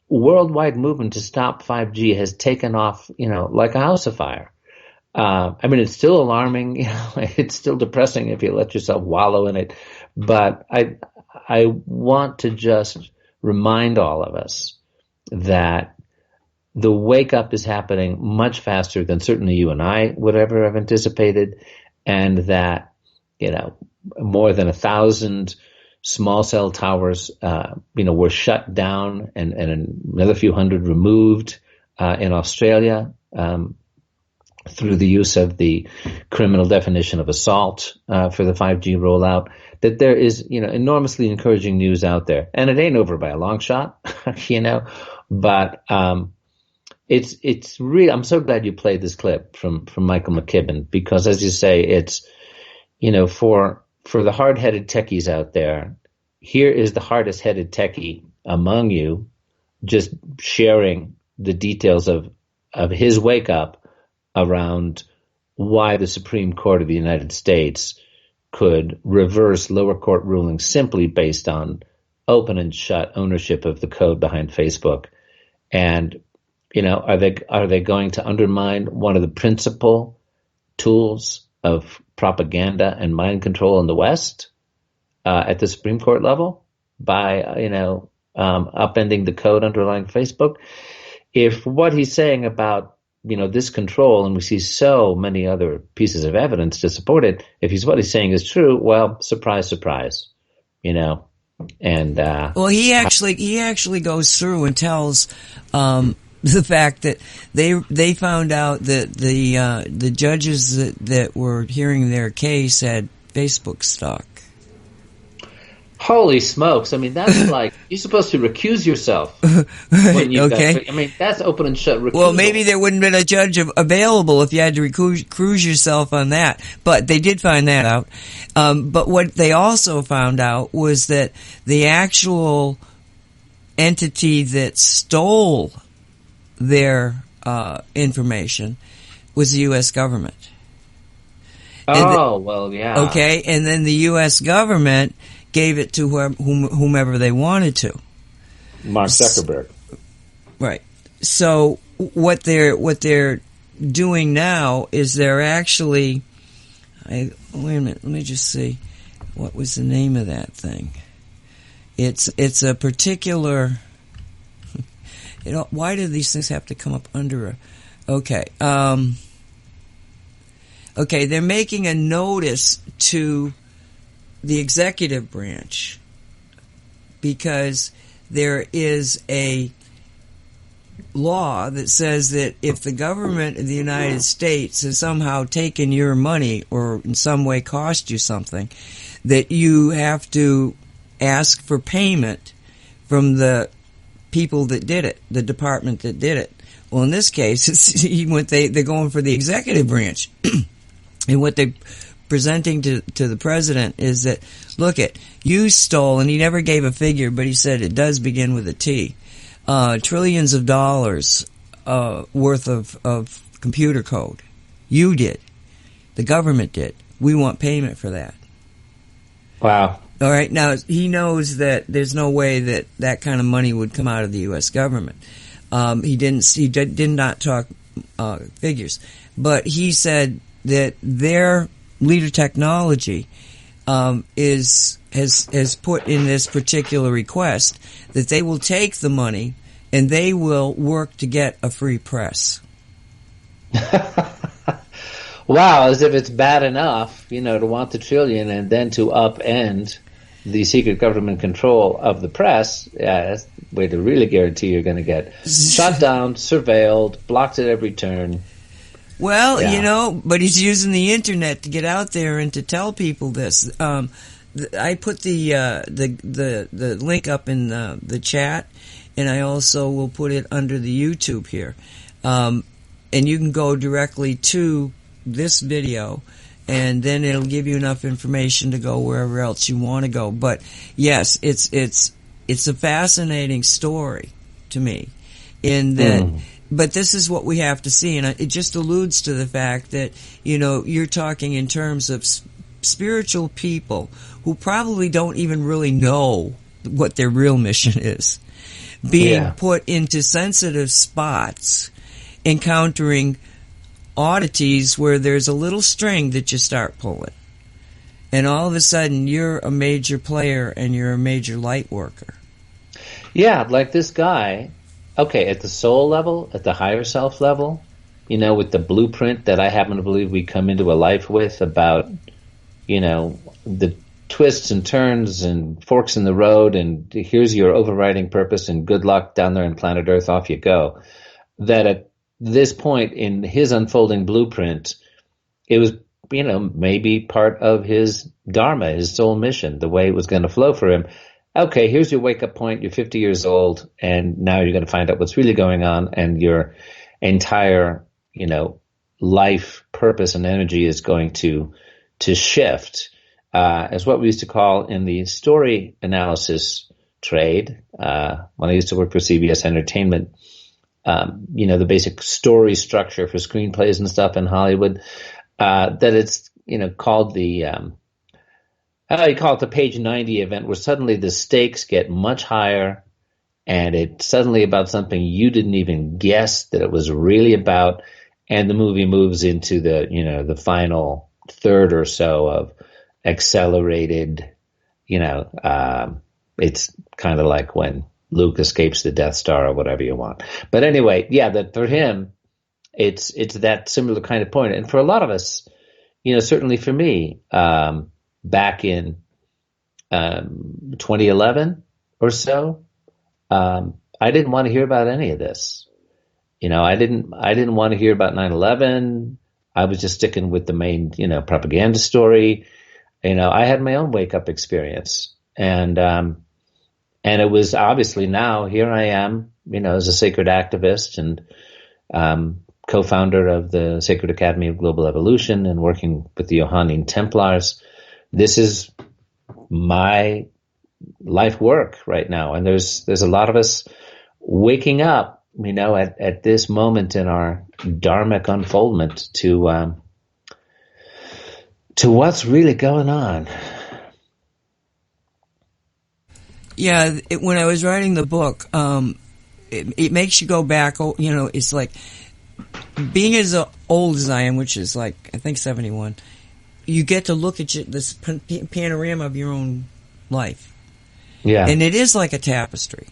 worldwide movement to stop 5G has taken off, like a house of fire. It's still alarming, it's still depressing if you let yourself wallow in it. But I want to just remind all of us that the wake up is happening much faster than certainly you and I would ever have anticipated, and that, more than 1,000 small cell towers, were shut down and another few hundred removed, in Australia, through the use of the criminal definition of assault, for the 5G rollout. That there is, enormously encouraging news out there, and it ain't over by a long shot, but, it's really, I'm so glad you played this clip from Michael McKibben, because as you say, it's, for the hard-headed techies out there, here is the hardest-headed techie among you just sharing the details of his wake-up around why the Supreme Court of the United States could reverse lower court rulings simply based on open and shut ownership of the code behind Facebook. And, are they going to undermine one of the principal tools of propaganda and mind control in the West at the Supreme Court level by, upending the code underlying Facebook? If what he's saying about, this control, and we see so many other pieces of evidence to support it, if what he's saying is true, well, surprise, surprise, and well, he actually goes through and tells the fact that they found out that the judges that were hearing their case had Facebook stock. Holy smokes! I mean, that's like you're supposed to recuse yourself. When you okay. I mean, that's open and shut recusal. Well, maybe there wouldn't have been a judge available if you had to recuse yourself on that. But they did find that out. But what they also found out was that the actual entity that stole their information was the U.S. government. Well, yeah. Okay, and then the U.S. government gave it to whomever they wanted to. Mark Zuckerberg. Right. So what they're doing now is they're actually wait a minute, let me just see. What was the name of that thing? It's a particular why do these things have to come up under a okay. Okay, they're making a notice to the executive branch because there is a law that says that if the government of the United States has somehow taken your money or in some way cost you something, that you have to ask for payment from the people that did it, the department that did it. Well, in this case, they're going for the executive branch. And what they're presenting to the president is that, look you stole, and he never gave a figure, but he said it does begin with a T, trillions of dollars worth of computer code. You did. The government did. We want payment for that. Wow. All right. Now, he knows that there's no way that kind of money would come out of the U.S. government. He did not talk figures. But he said that their leader technology has put in this particular request that they will take the money and they will work to get a free press. Wow, as if it's bad enough, to want the trillion and then to upend the secret government control of the press. Yeah, that's the way to really guarantee you're going to get shut down, surveilled, blocked at every turn. Well, yeah. But he's using the internet to get out there and to tell people this. I put the link up in the chat, and I also will put it under the YouTube here. And you can go directly to this video, and then it'll give you enough information to go wherever else you want to go. But yes, it's a fascinating story to me, in that. But this is what we have to see, and it just alludes to the fact that, you're talking in terms of spiritual people who probably don't even really know what their real mission is, being put into sensitive spots, encountering oddities where there's a little string that you start pulling, and all of a sudden you're a major player and you're a major light worker. Yeah, like this guy. Okay, at the soul level, at the higher self level, with the blueprint that I happen to believe we come into a life with about, the twists and turns and forks in the road, and here's your overriding purpose and good luck down there on planet Earth, off you go. That at this point in his unfolding blueprint, it was, maybe part of his dharma, his soul mission, the way it was going to flow for him. Okay, here's your wake-up point. You're 50 years old, and now you're going to find out what's really going on, and your entire, life purpose and energy is going to shift. as what we used to call in the story analysis trade, when I used to work for CBS Entertainment, the basic story structure for screenplays and stuff in Hollywood, that it's, called the, you call it the page 90 event, where suddenly the stakes get much higher and it's suddenly about something you didn't even guess that it was really about. And the movie moves into the final third or so of accelerated, it's kind of like when Luke escapes the Death Star or whatever you want. But anyway, yeah, that for him, it's that similar kind of point. And for a lot of us, certainly for me, back in 2011 or so, I didn't want to hear about any of this. I didn't want to hear about 9/11. I was just sticking with the main, propaganda story. I had my own wake up experience, and it was obviously now here I am, as a sacred activist and co-founder of the Sacred Academy of Global Evolution and working with the Johannine Templars. This is my life work right now, and there's a lot of us waking up, at this moment in our dharmic unfoldment to what's really going on. Yeah, when I was writing the book, it makes you go back. It's like being as old as I am, which is like I think 71. You get to look at this panorama of your own life. Yeah, and it is like a tapestry.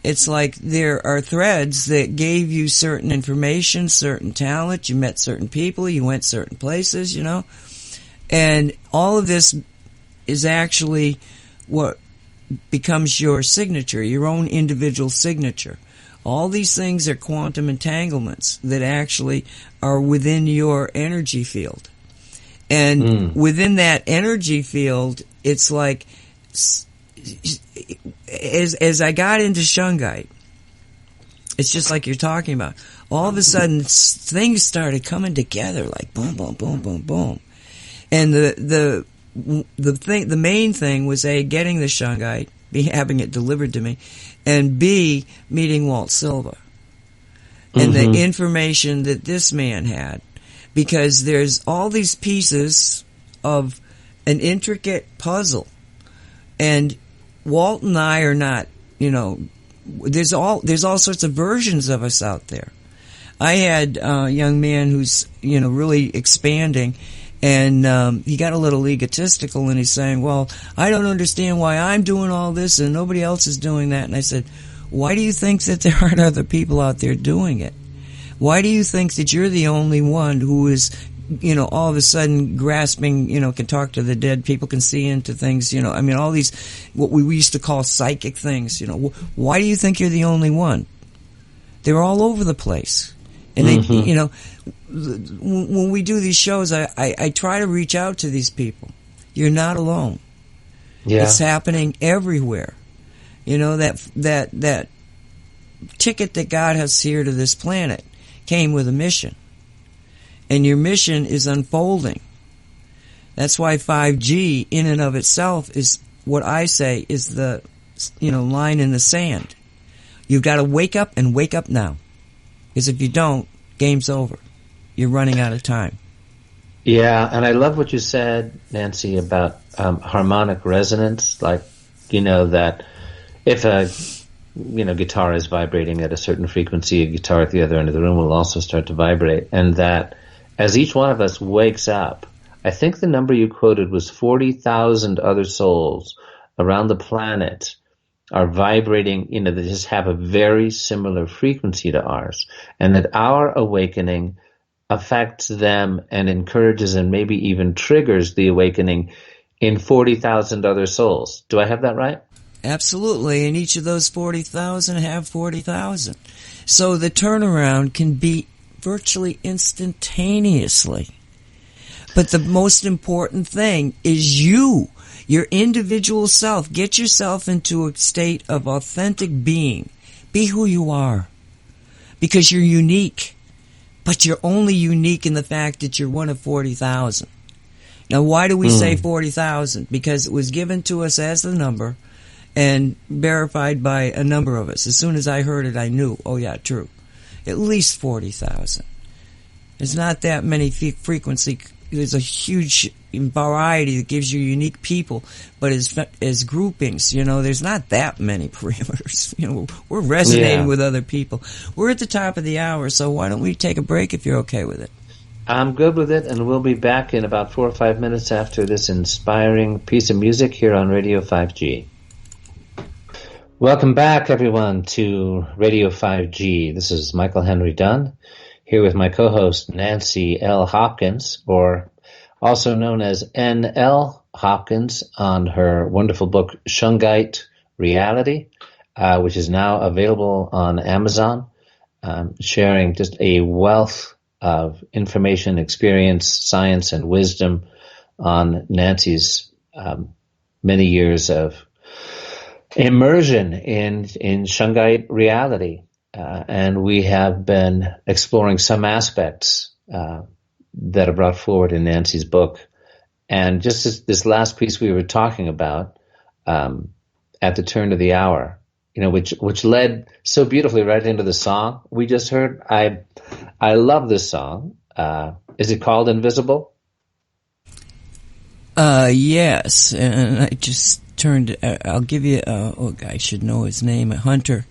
It's like there are threads that gave you certain information, certain talent. You met certain people. You went certain places. And all of this is actually what becomes your signature, your own individual signature. All these things are quantum entanglements that actually are within your energy field. And within that energy field, it's like, as I got into Shungite, it's just like you're talking about. All of a sudden, things started coming together like boom, boom, boom, boom, boom. And the main thing was A, getting the Shungite, B, having it delivered to me, and B, meeting Walt Silva. And the information that this man had. Because there's all these pieces of an intricate puzzle. And Walt and I are not, there's all sorts of versions of us out there. I had a young man who's, really expanding, and he got a little egotistical, and he's saying, well, I don't understand why I'm doing all this and nobody else is doing that. And I said, why do you think that there aren't other people out there doing it? Why do you think that you're the only one who is, all of a sudden grasping, can talk to the dead, people can see into things, all these, what we used to call psychic things, why do you think you're the only one? They're all over the place. And they, when we do these shows, I try to reach out to these people. You're not alone. Yeah. It's happening everywhere. That ticket that God has here to this planet came with a mission. And your mission is unfolding. That's why 5G in and of itself is what I say is the, line in the sand. You've got to wake up and wake up now. Because if you don't, game's over. You're running out of time. Yeah, and I love what you said, Nancy, about harmonic resonance. Like, that if a guitar is vibrating at a certain frequency, a guitar at the other end of the room will also start to vibrate. And that as each one of us wakes up, I think the number you quoted was 40,000 other souls around the planet are vibrating, that just have a very similar frequency to ours. And that our awakening affects them and encourages and maybe even triggers the awakening in 40,000 other souls. Do I have that right? Absolutely, and each of those 40,000 have 40,000. So the turnaround can be virtually instantaneously. But the most important thing is your individual self. Get yourself into a state of authentic being. Be who you are. Because you're unique. But you're only unique in the fact that you're one of 40,000. Now, why do we say 40,000? Because it was given to us as the number and verified by a number of us. As soon as I heard it, I knew, oh yeah, true. At least 40,000. There's not that many frequency. There's a huge variety that gives you unique people, but as groupings, there's not that many parameters. We're resonating with other people. We're at the top of the hour, so why don't we take a break if you're okay with it? I'm good with it, and we'll be back in about 4 or 5 minutes after this inspiring piece of music here on Radio 5G. Welcome back, everyone, to Radio 5G. This is Michael Henry Dunn, here with my co-host Nancy L. Hopkins, or also known as N.L. Hopkins, on her wonderful book Shungite Reality, which is now available on Amazon, sharing just a wealth of information, experience, science, and wisdom on Nancy's many years of immersion in Shungite reality. And we have been exploring some aspects that are brought forward in Nancy's book. And just this last piece we were talking about at the turn of the hour, which led so beautifully right into the song we just heard. I love this song. Is it called Invisible? Yes. And I just turned, I'll give you, I should know his name, Hunter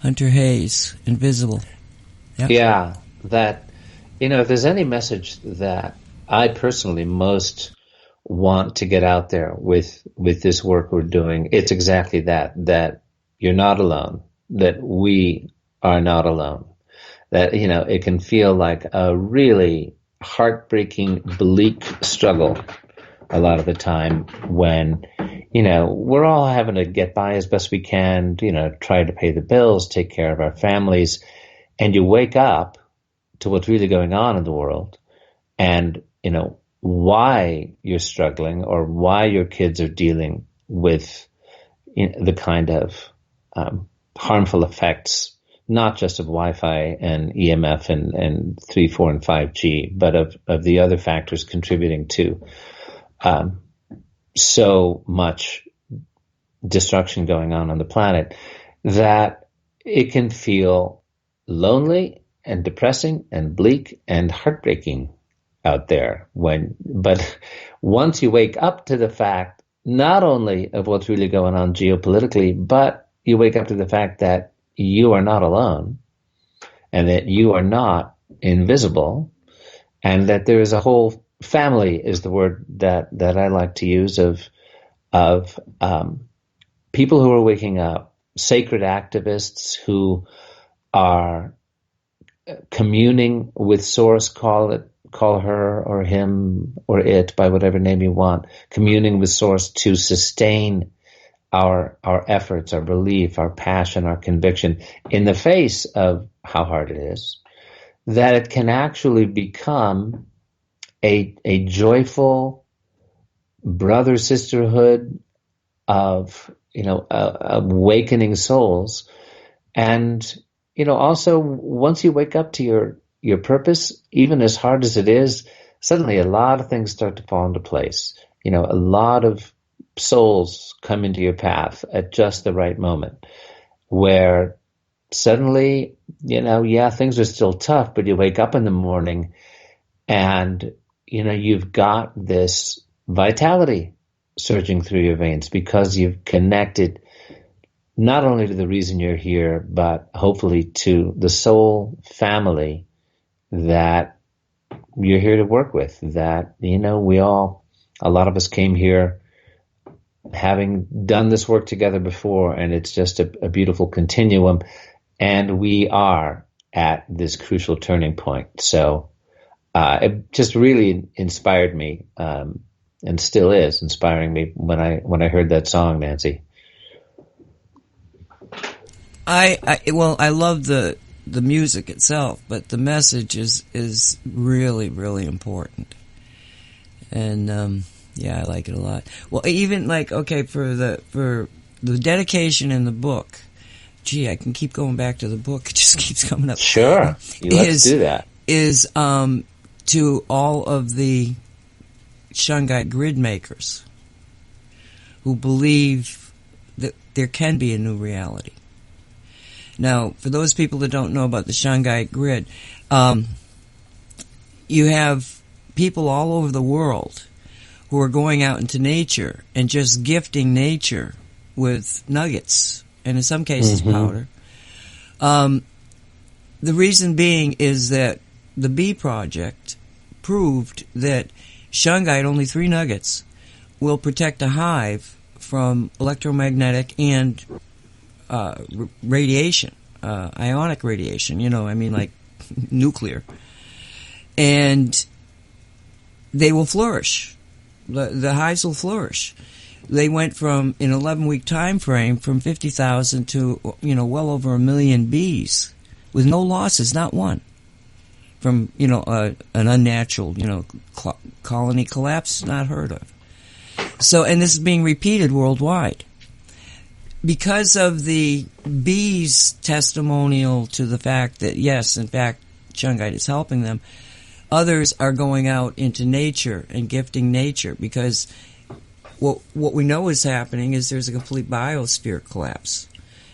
Hayes, Invisible. Yep. Yeah, that, if there's any message that I personally most want to get out there with this work we're doing, it's exactly that you're not alone, that we are not alone, that, it can feel like a really heartbreaking, bleak struggle a lot of the time when, we're all having to get by as best we can, try to pay the bills, take care of our families, and you wake up to what's really going on in the world and, why you're struggling or why your kids are dealing with the kind of harmful effects, not just of Wi-Fi and EMF and 3, 4, and 5G, but of the other factors contributing to so much destruction going on the planet, that it can feel lonely and depressing and bleak and heartbreaking out there. But once you wake up to the fact not only of what's really going on geopolitically, but you wake up to the fact that you are not alone and that you are not invisible, and that there is a whole family, is the word that I like to use, of people who are waking up, sacred activists who are communing with Source, call her or him or it by whatever name you want, communing with Source to sustain our efforts, our belief, our passion, our conviction in the face of how hard it is, that it can actually become a joyful brother sisterhood of awakening souls. And also, once you wake up to your purpose, even as hard as it is, suddenly a lot of things start to fall into place. A lot of souls come into your path at just the right moment, where suddenly, things are still tough, but you wake up in the morning and you've got this vitality surging through your veins because you've connected not only to the reason you're here, but hopefully to the soul family that you're here to work with. That, a lot of us came here having done this work together before, and it's just a beautiful continuum. And we are at this crucial turning point. So it just really inspired me, and still is inspiring me when I heard that song, Nancy. I love the music itself, but the message is really, really important. And I like it a lot. Well, even for the dedication in the book, gee, I can keep going back to the book. It just keeps coming up. Sure. Let's do that. Is to all of the Shungite grid makers who believe that there can be a new reality. Now, for those people that don't know about the Shungite grid, you have people all over the world who are going out into nature and just gifting nature with nuggets, and in some cases powder. The reason being is that the Bee Project proved that Shungite, only 3 nuggets, will protect a hive from electromagnetic and radiation, ionic radiation, like nuclear. And they will flourish. The hives will flourish. They went from, in an 11-week time frame, from 50,000 to, well over 1 million bees with no losses, not one. From, an unnatural, colony collapse, not heard of. So, and this is being repeated worldwide. Because of the bees' testimonial to the fact that, yes, in fact, Shungite is helping them, others are going out into nature and gifting nature, because what we know is happening is there's a complete biosphere collapse.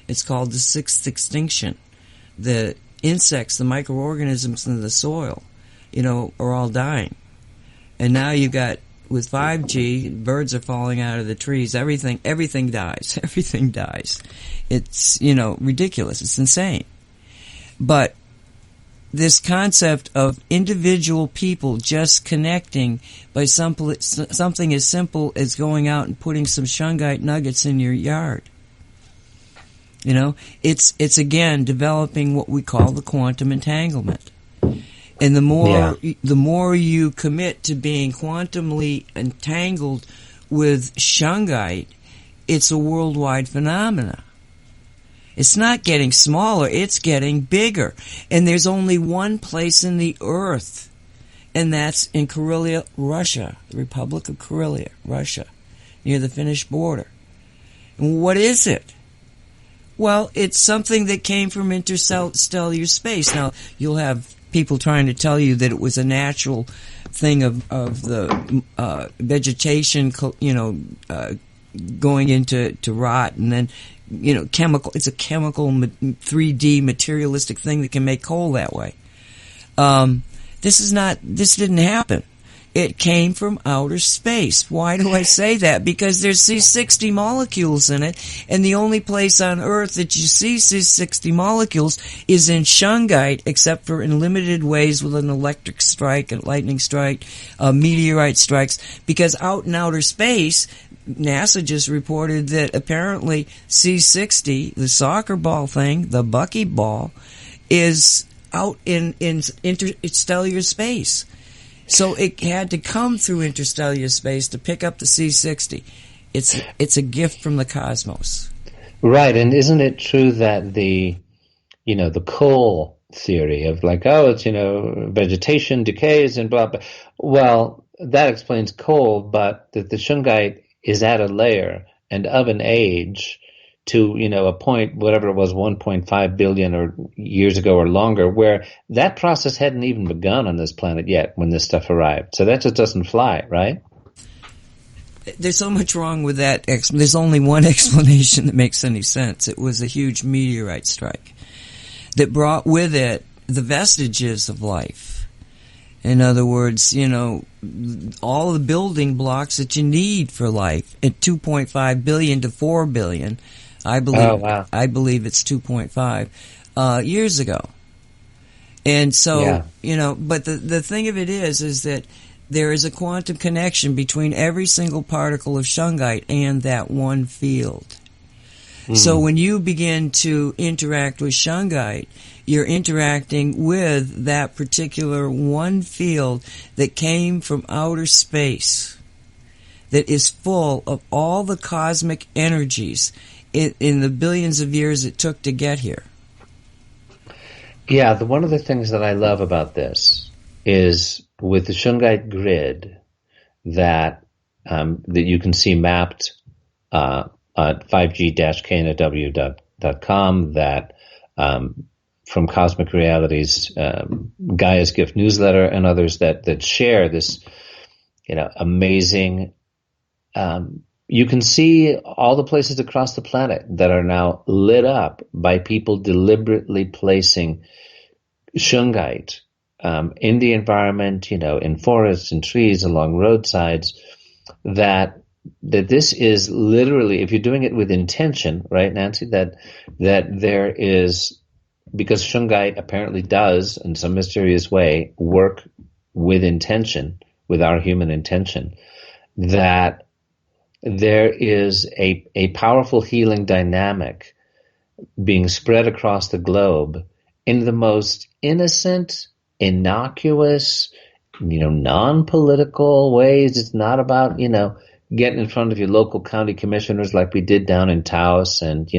It's called the 6th extinction. The insects, the microorganisms in the soil, are all dying. And now you've got, with 5G, birds are falling out of the trees. Everything dies. Everything dies. It's, ridiculous. It's insane. But this concept of individual people just connecting by something as simple as going out and putting some Shungite nuggets in your yard. It's again developing what we call the quantum entanglement. And the more you commit to being quantumly entangled with Shungite, it's a worldwide phenomena. It's not getting smaller, it's getting bigger. And there's only one place in the earth, and that's in Karelia, Russia, the Republic of Karelia, Russia, near the Finnish border. And what is it? Well, it's something that came from interstellar space. Now, you'll have people trying to tell you that it was a natural thing of the vegetation, going into rot, and then chemical. It's a chemical 3D materialistic thing that can make coal that way. This didn't happen. It came from outer space. Why do I say that? Because there's C60 molecules in it, and the only place on Earth that you see C60 molecules is in Shungite, except for in limited ways with an electric strike, a lightning strike, meteorite strikes, because out in outer space, NASA just reported that apparently C60, the soccer ball thing, the buckyball, is out in interstellar space. So it had to come through interstellar space to pick up the C60. It's a gift from the cosmos. Right, and isn't it true that the coal theory of it's, vegetation decays and blah, blah. Well, that explains coal, but that the Shungite is at a layer and of an age to, a point, whatever it was, 1.5 billion or years ago or longer, where that process hadn't even begun on this planet yet when this stuff arrived. So that just doesn't fly, right? There's so much wrong with that. There's only one explanation that makes any sense. It was a huge meteorite strike that brought with it the vestiges of life. In other words, all the building blocks that you need for life at 2.5 billion to 4 billion. I believe it's 2.5 years ago. And so, but the thing of it is that there is a quantum connection between every single particle of Shungite and that one field. So when you begin to interact with Shungite, you're interacting with that particular one field that came from outer space, that is full of all the cosmic energies in the billions of years it took to get here. Yeah, one of the things that I love about this is with the Shungite grid that you can see mapped at 5G-knaw.com, that from Cosmic Reality's Gaia's Gift newsletter and others that share this amazing. You can see all the places across the planet that are now lit up by people deliberately placing shungite in the environment, in forests and trees, along roadsides, that this is literally, if you're doing it with intention, right, Nancy, that there is, because shungite apparently does, in some mysterious way, work with intention, with our human intention, that there is a powerful healing dynamic being spread across the globe in the most innocent, innocuous, non-political ways. It's not about, getting in front of your local county commissioners like we did down in Taos and,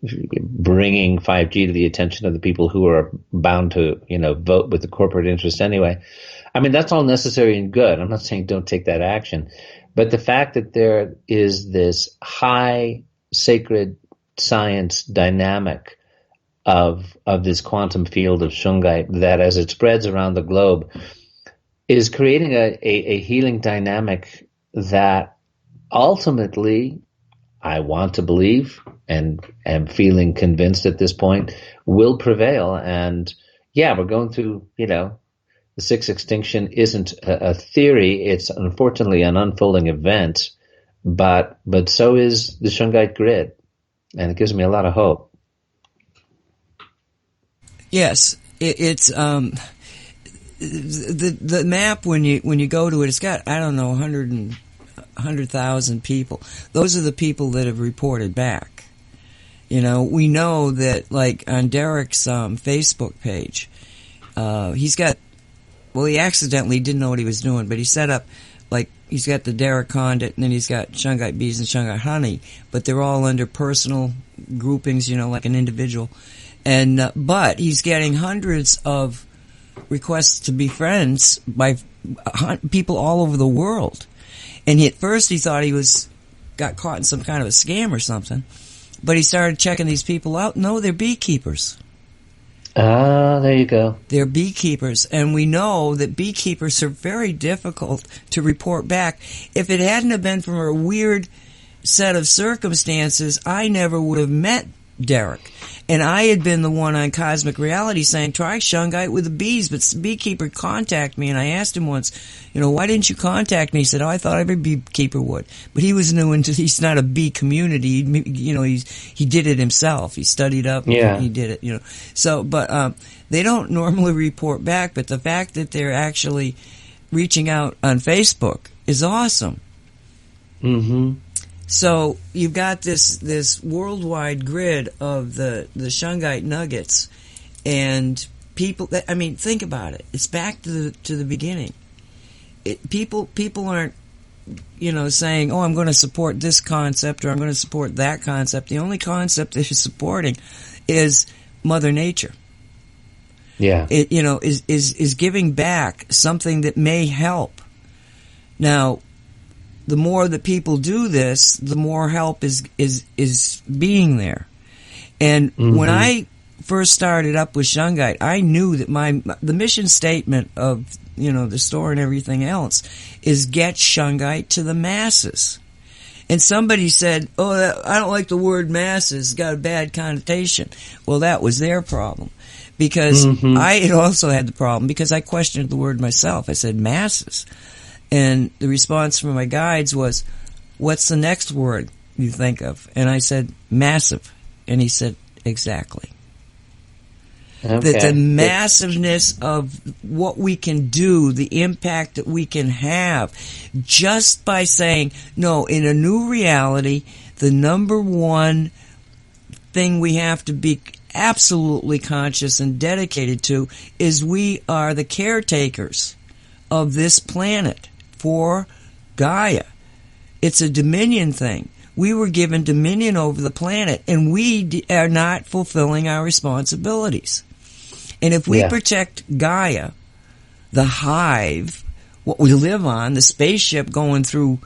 bringing 5G to the attention of the people who are bound to, vote with the corporate interest anyway. I mean, that's all necessary and good. I'm not saying don't take that action. But the fact that there is this high sacred science dynamic of this quantum field of shungite that, as it spreads around the globe, is creating a healing dynamic that ultimately, I want to believe and am feeling convinced at this point, will prevail. And yeah, we're going through, the sixth extinction isn't a theory. It's unfortunately an unfolding event, but so is the shungite grid. And it gives me a lot of hope. Yes, it's the map when you go to it. It's got, I don't know, 100,000 people. Those are the people that have reported back. We know that, like on Derek's Facebook page, he accidentally didn't know what he was doing, but he set up, like, he's got the Derek Condit, and then he's got shungite bees and shungite honey, but they're all under personal groupings, like an individual. And but he's getting hundreds of requests to be friends by people all over the world. And at first he thought he got caught in some kind of a scam or something, but he started checking these people out. No, they're beekeepers. Ah, there you go. They're beekeepers, and we know that beekeepers are very difficult to report back. If it hadn't have been for a weird set of circumstances, I never would have met Derek. And I had been the one on Cosmic Reality saying, try shungite with the bees, but the beekeeper contacted me, and I asked him once, why didn't you contact me? He said, I thought every beekeeper would. But he was new into, he's not a bee community, he did it himself. He studied up, he did it, So, but they don't normally report back, but the fact that they're actually reaching out on Facebook is awesome. Mm-hmm. So you've got this worldwide grid of the shungite nuggets, and people. Think about it. It's back to the beginning. People aren't, saying, "Oh, I'm going to support this concept" or "I'm going to support that concept." The only concept that you're supporting is Mother Nature. Yeah. It is giving back something that may help. Now, the more that people do this, the more help is being there. And when I first started up with shungite, I knew that the mission statement of the store and everything else is get shungite to the masses. And somebody said, "Oh, I don't like the word masses; it's got a bad connotation." Well, that was their problem, because I had also had the problem because I questioned the word myself. I said masses. And the response from my guides was, "What's the next word you think of?" And I said, "Massive." And he said, "Exactly." Okay. That the massiveness of what we can do, the impact that we can have, just by saying, no, in a new reality, the number one thing we have to be absolutely conscious and dedicated to is we are the caretakers of this planet. For Gaia. It's a dominion thing. We were given dominion over the planet, and we are not fulfilling our responsibilities. And if we protect Gaia, the hive, what we live on, the spaceship going through,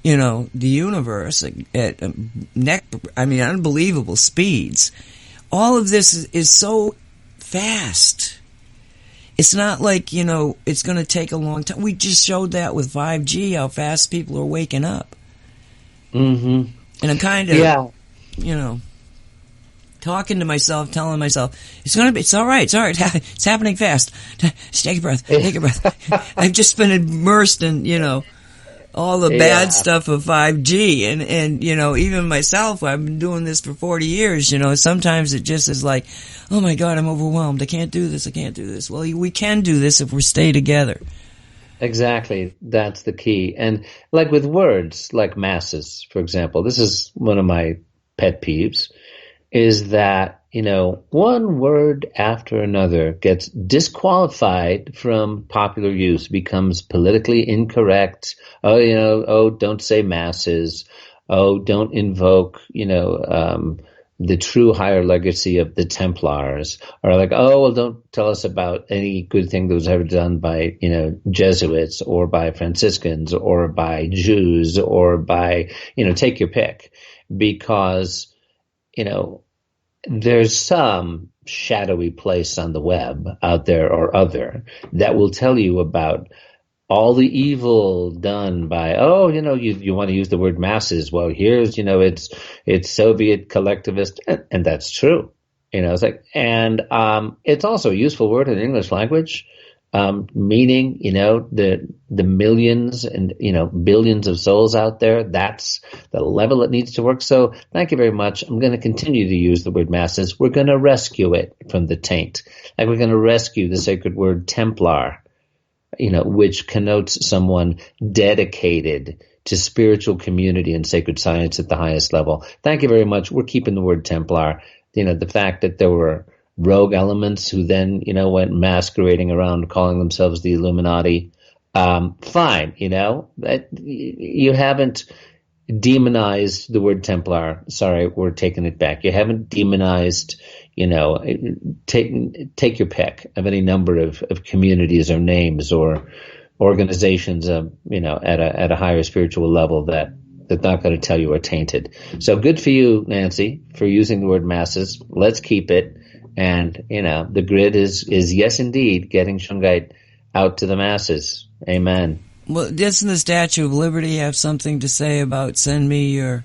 the universe at unbelievable speeds, all of this is so fast. it's not like, it's going to take a long time. We just showed that with 5G, how fast people are waking up. Mm-hmm. And I'm kind of, talking to myself, telling myself, it's all right, it's happening fast. Just take a breath, take a breath. I've just been immersed in, all the bad stuff of 5G. And, even myself, I've been doing this for 40 years, sometimes it just is like, oh my God, I'm overwhelmed. I can't do this. Well, we can do this if we stay together. Exactly. That's the key. And like with words, like masses, for example, this is one of my pet peeves, is that, one word after another gets disqualified from popular use, becomes politically incorrect. Oh, don't say masses. Oh, don't invoke, the true higher legacy of the Templars, or like, oh, well, don't tell us about any good thing that was ever done by, Jesuits or by Franciscans or by Jews or by, take your pick, because, there's some shadowy place on the web out there or other that will tell you about all the evil done by, you want to use the word masses. Well, here's, it's Soviet collectivist. And that's true. It's like, and it's also a useful word in the English language, meaning, the millions and, billions of souls out there. That's the level it needs to work. So thank you very much. I'm going to continue to use the word masses. We're going to rescue it from the taint. Like we're going to rescue the sacred word Templar, which connotes someone dedicated to spiritual community and sacred science at the highest level. Thank you very much. We're keeping the word Templar. The fact that there were rogue elements who then, went masquerading around calling themselves the Illuminati. Fine, that you haven't demonized the word Templar. Sorry, we're taking it back. You haven't demonized, take your pick of any number of communities or names or organizations, at a higher spiritual level that they're not going to tell you are tainted. So good for you, Nancy, for using the word masses. Let's keep it. And, the grid is yes, indeed, getting Shungite out to the masses. Amen. Well, doesn't the Statue of Liberty have something to say about send me your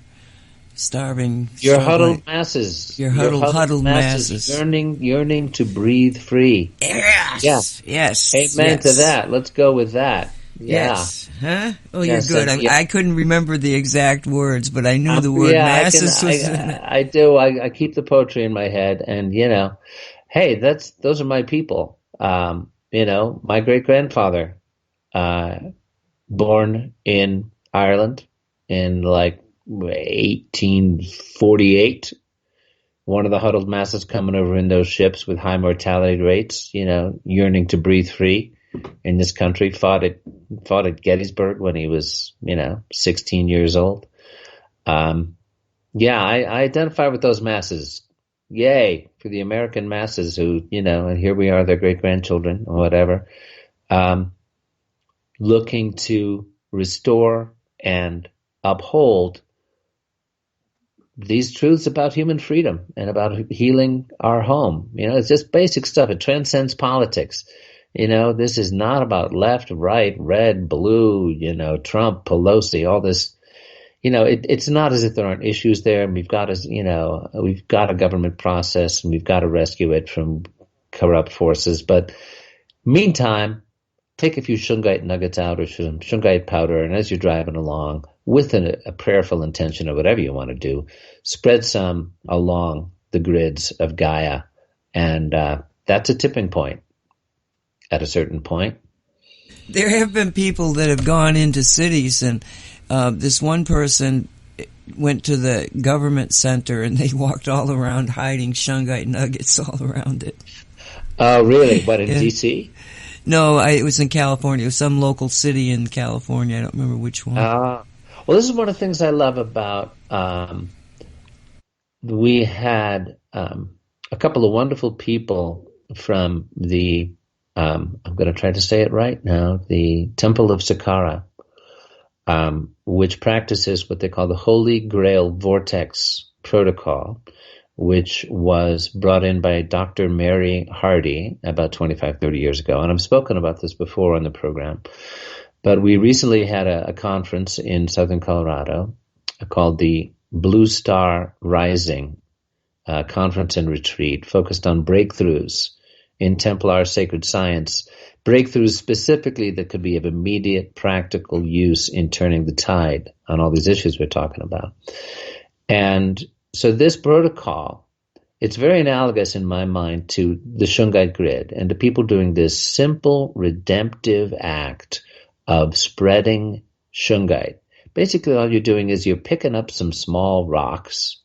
starving, your huddled masses, your huddled masses, yearning to breathe free? Yes. Amen to that. Let's go with that. Yeah. Yes. Huh? Oh, you're good. I couldn't remember the exact words, but I knew the word masses was in it. I do. I keep the poetry in my head, and hey, those are my people. My great grandfather, born in Ireland in like 1848. One of the huddled masses coming over in those ships with high mortality rates, yearning to breathe free in this country, fought at Gettysburg when he was, 16 years old. I identify with those masses. Yay for the American masses who, and here we are, their great grandchildren or whatever, looking to restore and uphold these truths about human freedom and about healing our home. It's just basic stuff. It transcends politics. This is not about left, right, red, blue, Trump, Pelosi, all this. It's not as if there aren't issues there, and we've got a government process, and we've got to rescue it from corrupt forces. But meantime, take a few Shungite nuggets out or some Shungite powder, and as you're driving along, with a prayerful intention of whatever you want to do, spread some along the grids of Gaia, and that's a tipping point. At a certain point, there have been people that have gone into cities, and this one person went to the government center and they walked all around hiding Shungite nuggets all around it. Oh, really? What, in D.C.? No, it was in California. It was some local city in California. I don't remember which one. Well, this is one of the things I love about. We had a couple of wonderful people from the. I'm going to try to say it right now, the Temple of Saqqara, which practices what they call the Holy Grail Vortex Protocol, which was brought in by Dr. Mary Hardy about 25, 30 years ago. And I've spoken about this before on the program. But we recently had a conference in southern Colorado called the Blue Star Rising Conference and Retreat, focused on breakthroughs in Templar sacred science, breakthroughs specifically that could be of immediate practical use in turning the tide on all these issues we're talking about. And so this protocol, it's very analogous in my mind to the Shungite grid and to people doing this simple redemptive act of spreading Shungite. Basically, all you're doing is you're picking up some small rocks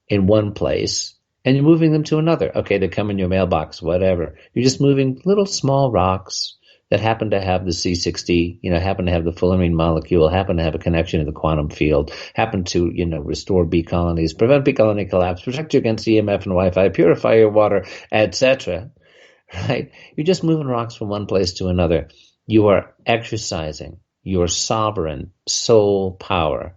in one place and you're moving them to another. Okay, they come in your mailbox, whatever. You're just moving little small rocks that happen to have the C60, happen to have the fullerene molecule, happen to have a connection to the quantum field, happen to, restore bee colonies, prevent bee colony collapse, protect you against EMF and Wi-Fi, purify your water, etc. Right? You're just moving rocks from one place to another. You are exercising your sovereign soul power.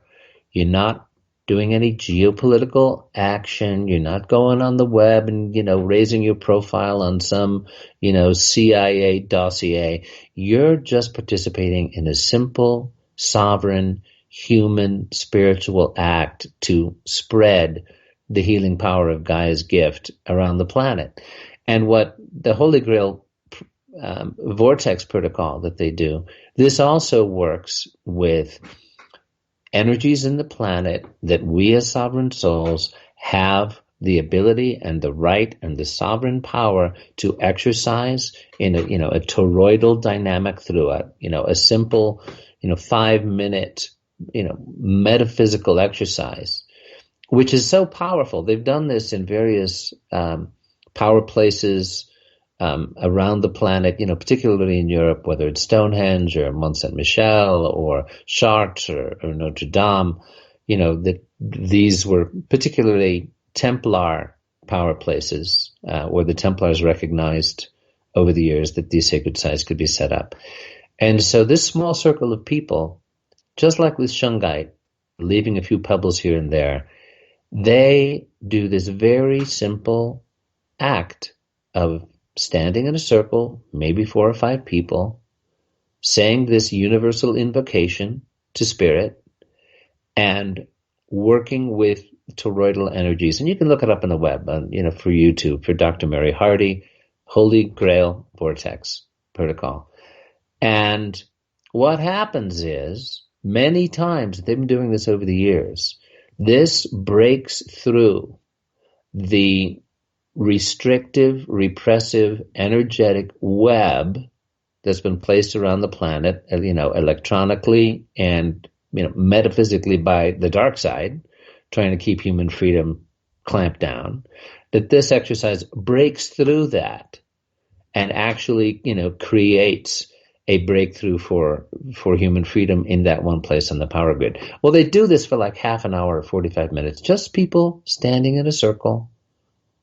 You're not doing any geopolitical action. You're not going on the web and, raising your profile on some, CIA dossier. You're just participating in a simple, sovereign, human, spiritual act to spread the healing power of Gaia's gift around the planet. And what the Holy Grail vortex protocol that they do, this also works with energies in the planet that we as sovereign souls have the ability and the right and the sovereign power to exercise in a toroidal dynamic through it, a simple, 5-minute, metaphysical exercise, which is so powerful. They've done this in various power places around the planet, particularly in Europe, whether it's Stonehenge or Mont Saint-Michel or Chartres or Notre Dame, that these were particularly Templar power places where the Templars recognized over the years that these sacred sites could be set up. And so this small circle of people, just like with Shungite, leaving a few pebbles here and there, they do this very simple act of standing in a circle, maybe 4 or 5 people, saying this universal invocation to spirit and working with toroidal energies. And you can look it up on the web, for YouTube, for Dr. Mary Hardy, Holy Grail Vortex Protocol. And what happens is, many times, they've been doing this over the years, this breaks through the restrictive, repressive, energetic web that's been placed around the planet, electronically and, metaphysically by the dark side, trying to keep human freedom clamped down, that this exercise breaks through that and actually, creates a breakthrough for human freedom in that one place on the power grid. Well, they do this for like half an hour or 45 minutes, just people standing in a circle.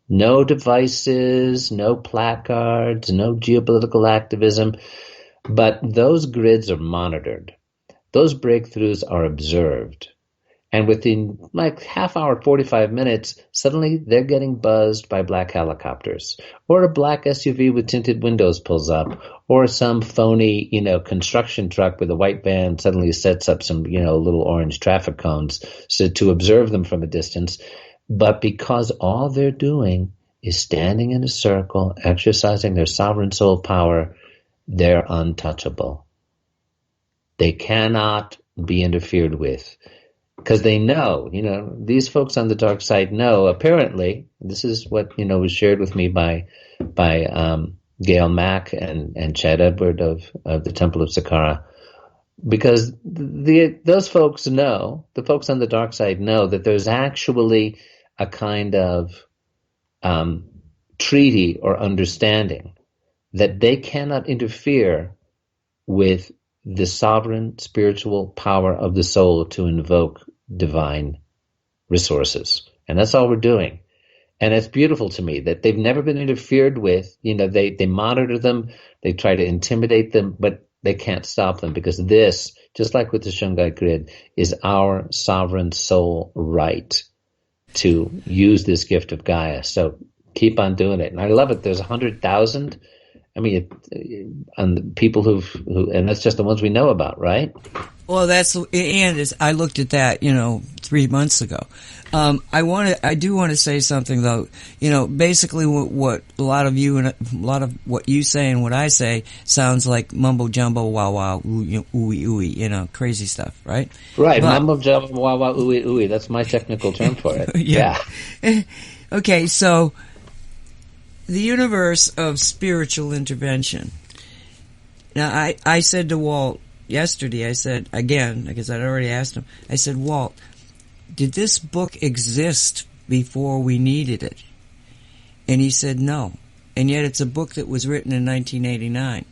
No devices, no placards, no geopolitical activism, but those grids are monitored. Those breakthroughs are observed. And within like half hour, 45 minutes, suddenly they're getting buzzed by black helicopters, or a black SUV with tinted windows pulls up, or some phony, construction truck with a white van suddenly sets up some, little orange traffic cones so to observe them from a distance. But because all they're doing is standing in a circle, exercising their sovereign soul power, they're untouchable. They cannot be interfered with because they know, these folks on the dark side know, apparently, this is what, was shared with me by Gail Mack and Chad Edward of the Temple of Saqqara, because those folks know, the folks on the dark side know that there's actually a kind of treaty or understanding that they cannot interfere with the sovereign spiritual power of the soul to invoke divine resources. And that's all we're doing. And it's beautiful to me that they've never been interfered with. They monitor them, they try to intimidate them, but they can't stop them, because this, just like with the Shungite grid, is our sovereign soul right. to use this gift of Gaia. So keep on doing it. And I love it. There's 100,000. I mean, on the people and that's just the ones we know about, right? Well, I looked at that, 3 months ago. I do want to say something though. Basically what a lot of you and a lot of what you say and what I say sounds like mumbo jumbo, wow wow, ooey ooey, crazy stuff, right? Right, mumbo jumbo, wow wow, ooey ooey. That's my technical term for it. Yeah. Okay, so the universe of spiritual intervention. Now, I said to Walt yesterday, I said, again, because I'd already asked him, I said, Walt, did this book exist before we needed it? And he said no. And yet it's a book that was written in 1989.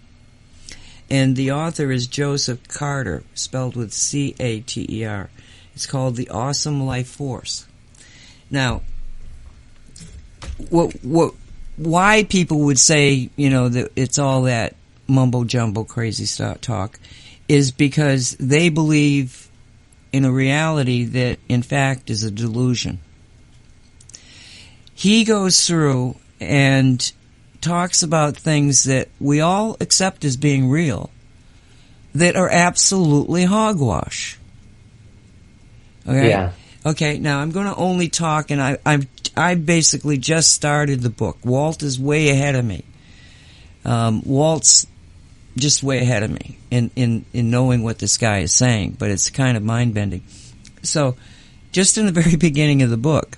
And the author is Joseph Carter, spelled with C-A-T-E-R. It's called The Awesome Life Force. Now, why people would say, that it's all that mumbo-jumbo crazy talk is because they believe in a reality that, in fact, is a delusion. He goes through and talks about things that we all accept as being real that are absolutely hogwash. Okay? Yeah. Okay, now I'm going to only talk, and I basically just started the book. Walt is way ahead of me. Walt's just way ahead of me in knowing what this guy is saying, but it's kind of mind-bending. So, just in the very beginning of the book,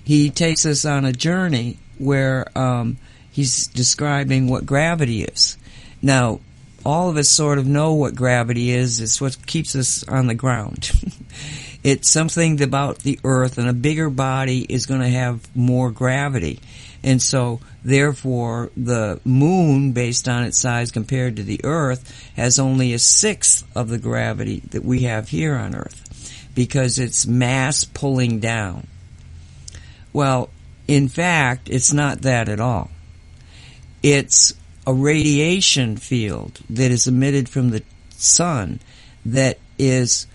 he takes us on a journey where he's describing what gravity is. Now, all of us sort of know what gravity is. It's what keeps us on the ground. It's something about the Earth, and a bigger body is going to have more gravity. And so, therefore, the moon, based on its size compared to the Earth, has only a sixth of the gravity that we have here on Earth, because it's mass pulling down. Well, in fact, it's not that at all. It's a radiation field that is emitted from the sun that is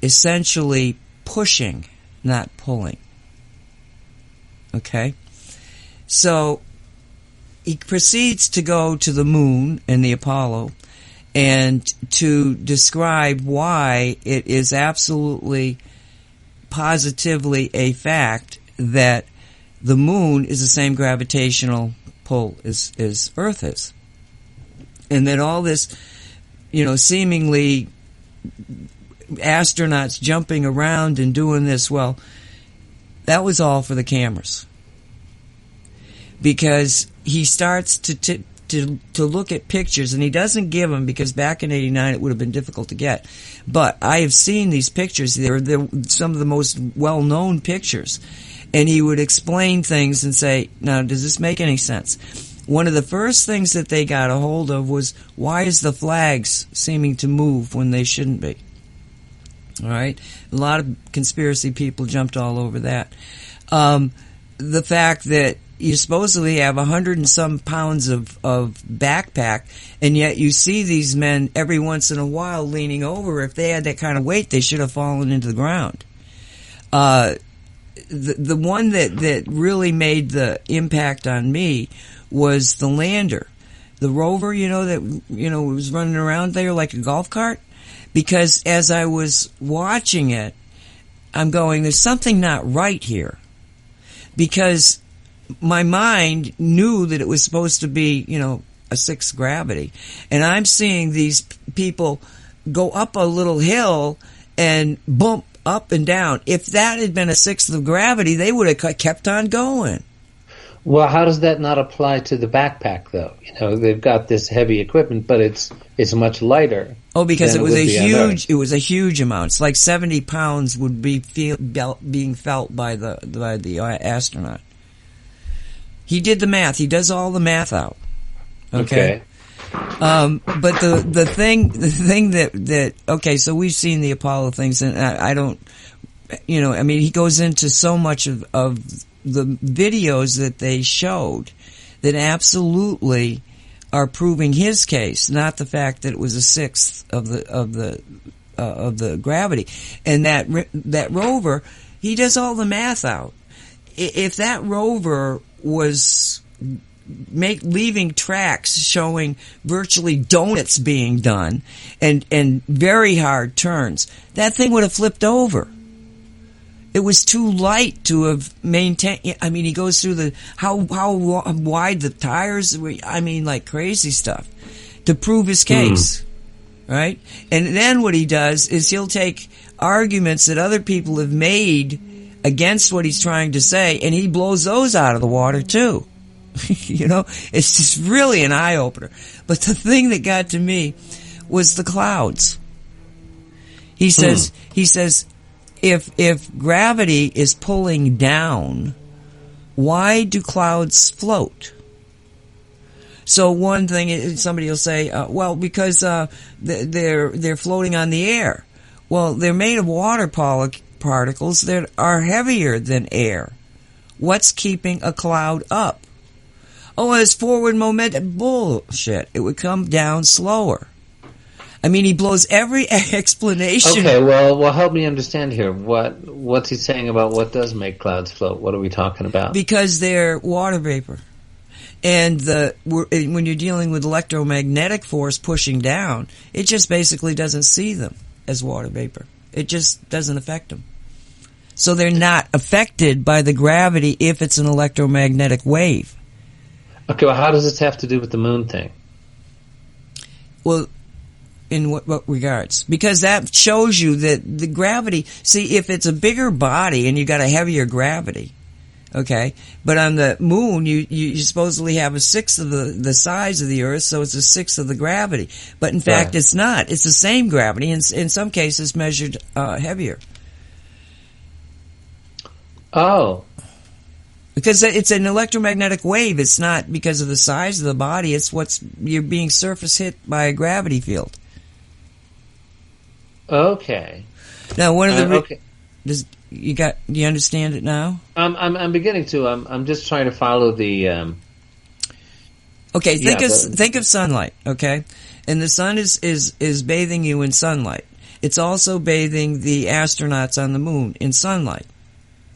essentially pushing, not pulling. Okay? So, he proceeds to go to the moon and the Apollo and to describe why it is absolutely, positively a fact that the moon is the same gravitational pull as Earth is. And that all this, seemingly astronauts jumping around and doing this, well, that was all for the cameras. Because he starts to look at pictures, and he doesn't give them because back in '89 it would have been difficult to get. But I have seen these pictures. They're some of the most well-known pictures. And he would explain things and say, now, does this make any sense? One of the first things that they got a hold of was, why is the flags seeming to move when they shouldn't be? All right? A lot of conspiracy people jumped all over that. The fact that you supposedly have 100 and some pounds of backpack, and yet you see these men every once in a while leaning over. If they had that kind of weight, they should have fallen into the ground. The one that really made the impact on me was the lander. The rover, that was running around there like a golf cart. Because as I was watching it, I'm going, there's something not right here. Because my mind knew that it was supposed to be, a sixth gravity. And I'm seeing these people go up a little hill and bump up and down. If that had been a sixth of gravity, they would have kept on going. Well, how does that not apply to the backpack, though? They've got this heavy equipment, but it's much lighter. Oh, because it was a huge amount. It's like 70 pounds would be being felt by the astronaut. He did the math. He does all the math out. Okay. But the thing that okay, so we've seen the Apollo things, and I don't, he goes into so much of the videos that they showed that absolutely are proving his case, not the fact that it was a sixth of the gravity. And that rover, he does all the math out. If that rover was leaving tracks showing virtually donuts being done and very hard turns, that thing would have flipped over. It was too light to have maintained. I mean, he goes through how wide the tires were. I mean, like crazy stuff to prove his case, right? And then what he does is he'll take arguments that other people have made against what he's trying to say, and he blows those out of the water too. You know, it's just really an eye opener. But the thing that got to me was the clouds. He says. If gravity is pulling down, why do clouds float? So one thing is, somebody will say, well, because they're floating on the air. Well, they're made of water particles that are heavier than air. What's keeping a cloud up? Oh, it's forward momentum. Bullshit. It would come down slower. I mean, he blows every explanation. Okay, well, help me understand here. What's he saying about what does make clouds float? What are we talking about? Because they're water vapor. And when you're dealing with electromagnetic force pushing down, it just basically doesn't see them as water vapor. It just doesn't affect them. So they're not affected by the gravity if it's an electromagnetic wave. Okay, well, how does this have to do with the moon thing? Well, in what regards? Because that shows you that the gravity, see, if it's a bigger body and you got a heavier gravity, okay, but on the moon you supposedly have a sixth of the size of the Earth, so it's a sixth of the gravity. But in fact, It's not. It's the same gravity, and in some cases measured heavier. Oh. Because it's an electromagnetic wave. It's not because of the size of the body. It's you're being surface hit by a gravity field. Okay. Now, one of the okay. Do you understand it now? I'm beginning to. I'm just trying to follow the. Okay, think of sunlight. Okay, and the sun is bathing you in sunlight. It's also bathing the astronauts on the moon in sunlight.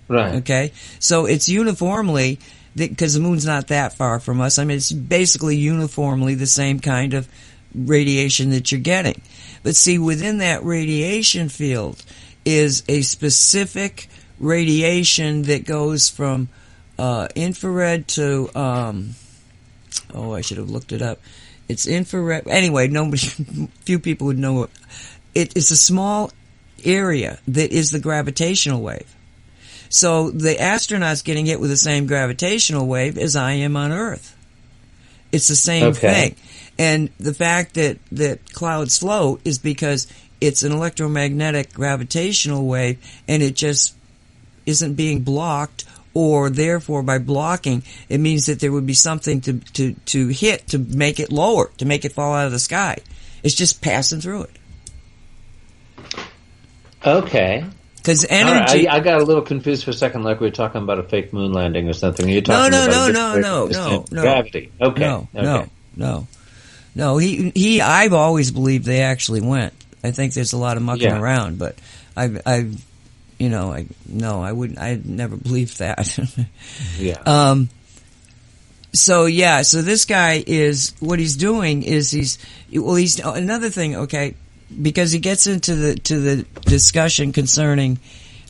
Right. Okay, so it's uniformly, because the moon's not that far from us. I mean, it's basically uniformly the same kind of radiation that you're getting. But see, within that radiation field is a specific radiation that goes from infrared to I should have looked it up. It's infrared. Anyway, few people would know it. It's a small area that is the gravitational wave. So the astronaut's getting hit with the same gravitational wave as I am on Earth. It's the same thing. And the fact that clouds float is because it's an electromagnetic gravitational wave, and it just isn't being blocked, or therefore by blocking, it means that there would be something to hit to make it lower, to make it fall out of the sky. It's just passing through it. Okay. Because energy. Right, I got a little confused for a second, like we were talking about a fake moon landing or something. You're talking No. Gravity. Okay. No. I've always believed they actually went. I think there's a lot of mucking around, but I'd never believed that. Yeah. So this guy is, what he's doing is he's another thing, okay, because he gets into the discussion concerning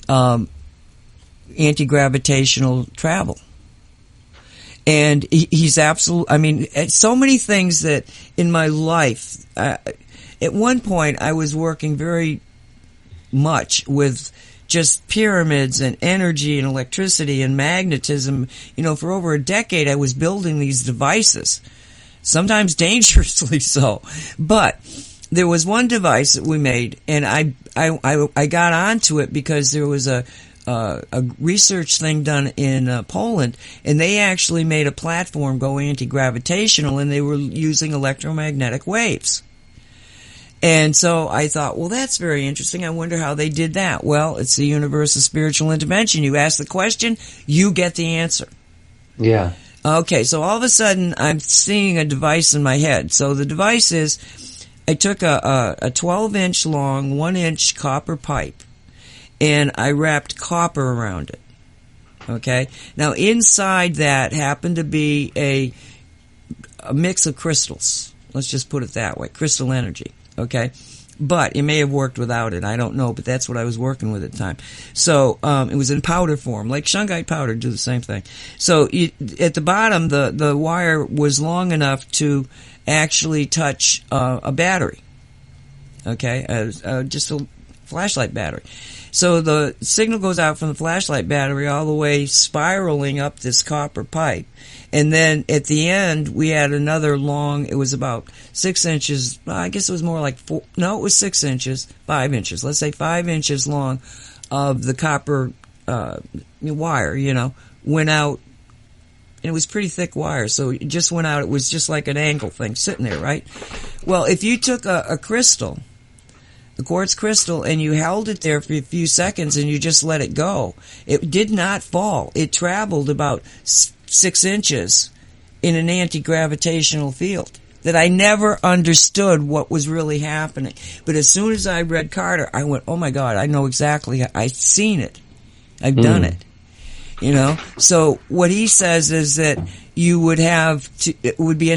anti-gravitational travel. And he's absolutely, I mean, so many things that in my life, at one point I was working very much with just pyramids and energy and electricity and magnetism. You know, for over a decade I was building these devices, sometimes dangerously so. But there was one device that we made, and I got onto it because there was a research thing done in Poland, and they actually made a platform go anti-gravitational, and they were using electromagnetic waves. And so I thought, well, that's very interesting. I wonder how they did that. Well, it's the universe of spiritual intervention. You ask the question, you get the answer. Yeah. Okay, so all of a sudden I'm seeing a device in my head. So the device is, I took a 12-inch long, 1-inch copper pipe, and I wrapped copper around it. Okay? Now, inside that happened to be a mix of crystals. Let's just put it that way. Crystal energy. Okay? But it may have worked without it. I don't know, but that's what I was working with at the time. So it was in powder form, like Shungite powder, do the same thing. So at the bottom, the wire was long enough to actually touch a battery. Okay, just a flashlight battery. So the signal goes out from the flashlight battery all the way spiraling up this copper pipe. And then at the end, we had another long, it was about 6 inches, I guess it was more like it was 6 inches, 5 inches, let's say 5 inches long of the copper wire, went out. And it was pretty thick wire, so it just went out. It was just like an angle thing sitting there, right? Well, if you took a crystal, a quartz crystal, and you held it there for a few seconds and you just let it go, it did not fall. It traveled about 6 inches in an anti-gravitational field that I never understood what was really happening. But as soon as I read Carter, I went, oh my God, I know exactly. I've seen it. I've done it. So what he says is that you would it would be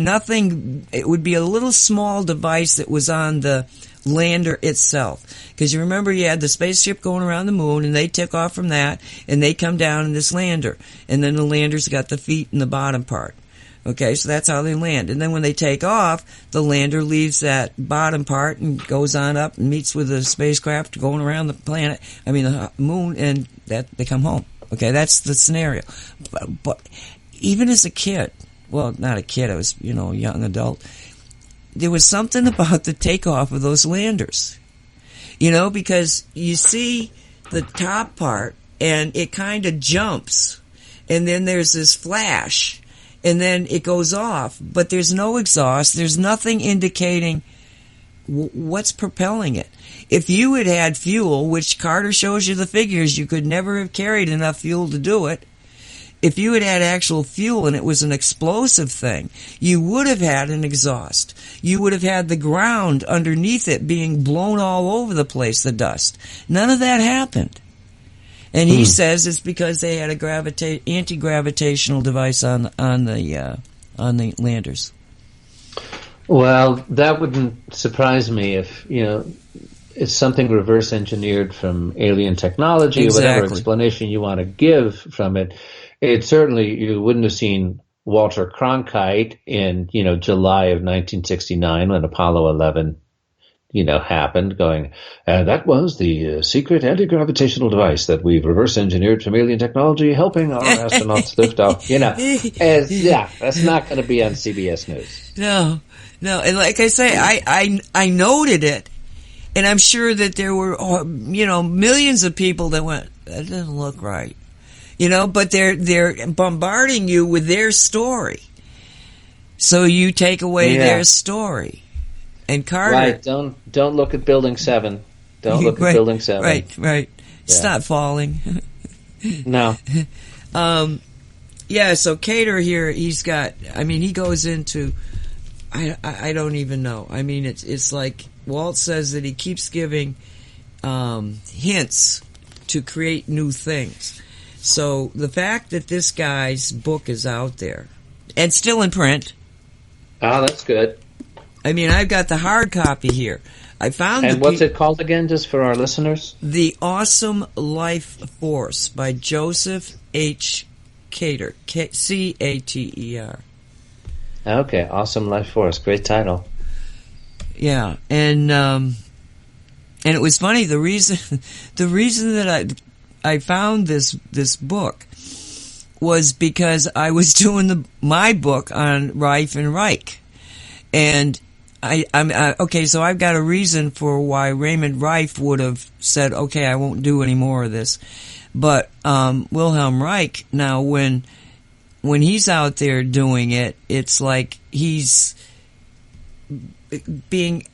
a little small device that was on the lander itself. Because you remember you had the spaceship going around the moon, and they took off from that, and they come down in this lander. And then the lander's got the feet in the bottom part. Okay, so that's how they land. And then when they take off, the lander leaves that bottom part and goes on up and meets with the spacecraft going around the moon, and they come home. Okay, that's the scenario. But even as a kid, well, not a kid, I was, a young adult, there was something about the takeoff of those landers. Because you see the top part, and it kind of jumps, and then there's this flash, and then it goes off, but there's no exhaust, there's nothing indicating what's propelling it. If you had had fuel, which Carter shows you the figures, you could never have carried enough fuel to do it. If you had had actual fuel and it was an explosive thing, you would have had an exhaust. You would have had the ground underneath it being blown all over the place, the dust. None of that happened. And he says it's because they had a anti-gravitational device on the landers. Well, that wouldn't surprise me if, it's something reverse engineered from alien technology, or whatever explanation you want to give from it. It certainly, you wouldn't have seen Walter Cronkite in, July of 1969 when Apollo 11, happened, going, that was the secret anti-gravitational device that we've reverse engineered from alien technology, helping our astronauts lift off. That's not going to be on CBS News. No. And like I say, I noted it, and I'm sure that there were, millions of people that went, that doesn't look right. But they're bombarding you with their story. So you take away their story. And Carter... Right, don't look at Building 7. Don't look at Building 7. Right. It's not falling. No. So Cater here, he's got... he goes into... I don't even know. It's like Walt says that he keeps giving hints to create new things. So the fact that this guy's book is out there and still in print. Oh, that's good. I've got the hard copy here. I found. And what's it called again, just for our listeners? The Awesome Life Force by Joseph H. Cater. Cater. Okay, Awesome Life Force. Great title. Yeah, and it was funny. The reason that I found this book was because I was doing my book on Reif and Reich, and so I've got a reason for why Raymond Reif would have said, okay, I won't do any more of this, but Wilhelm Reich, now when he's out there doing it, it's like he's being,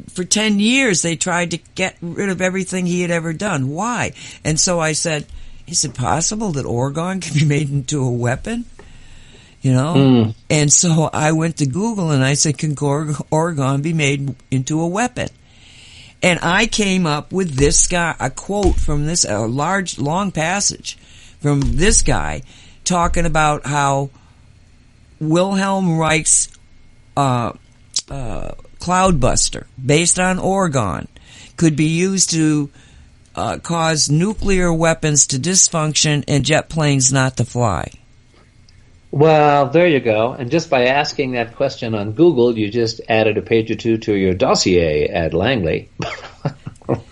for 10 years they tried to get rid of everything he had ever done. Why? And so I said, is it possible that orgone can be made into a weapon? And so I went to Google and I said, can orgone be made into a weapon? And I came up with this guy, a quote from this, a large, long passage from this guy talking about how Wilhelm Reich's Cloudbuster, based on Orgon, could be used to cause nuclear weapons to dysfunction and jet planes not to fly. Well, there you go. And just by asking that question on Google, you just added a page or two to your dossier at Langley.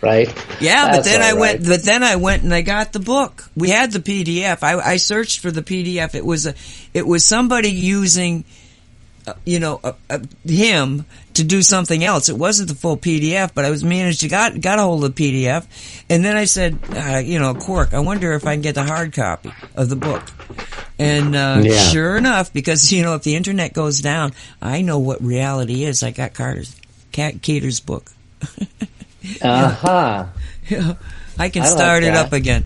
Right? Yeah, but then I went and I got the book. We had the PDF. I searched for the PDF. It was somebody using him to do something else. It wasn't the full PDF, but I was managed to got a hold of the PDF. And then I said, Quark, I wonder if I can get the hard copy of the book. And sure enough, because if the internet goes down, I know what reality is. I got Cater's book. Uh-huh. I can start it up again.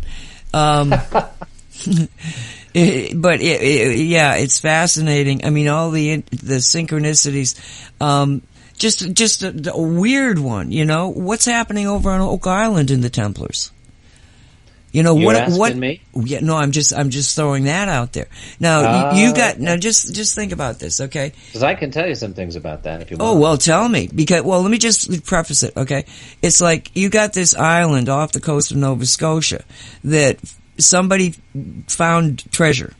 It's fascinating. I mean, all the synchronicities. Just a weird one. What's happening over on Oak Island in the Templars? You're asking me? Yeah, no, I'm just throwing that out there. Now just think about this, okay? Because I can tell you some things about that if you want. Oh, well, tell me. Let me just preface it, okay? It's like you got this island off the coast of Nova Scotia that somebody found treasure.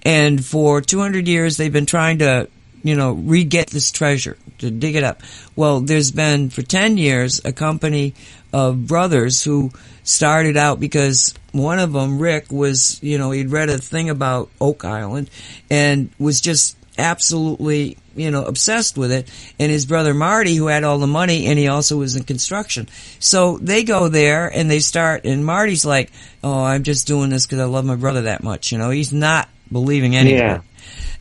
And for 200 years they've been trying to, re-get this treasure, to dig it up. Well, there's been, for 10 years, a company of brothers who started out because one of them, Rick, was, he'd read a thing about Oak Island and was just absolutely, obsessed with it. And his brother Marty, who had all the money, and he also was in construction. So they go there and they start, and Marty's like, oh, I'm just doing this because I love my brother that much. He's not believing anything. Yeah.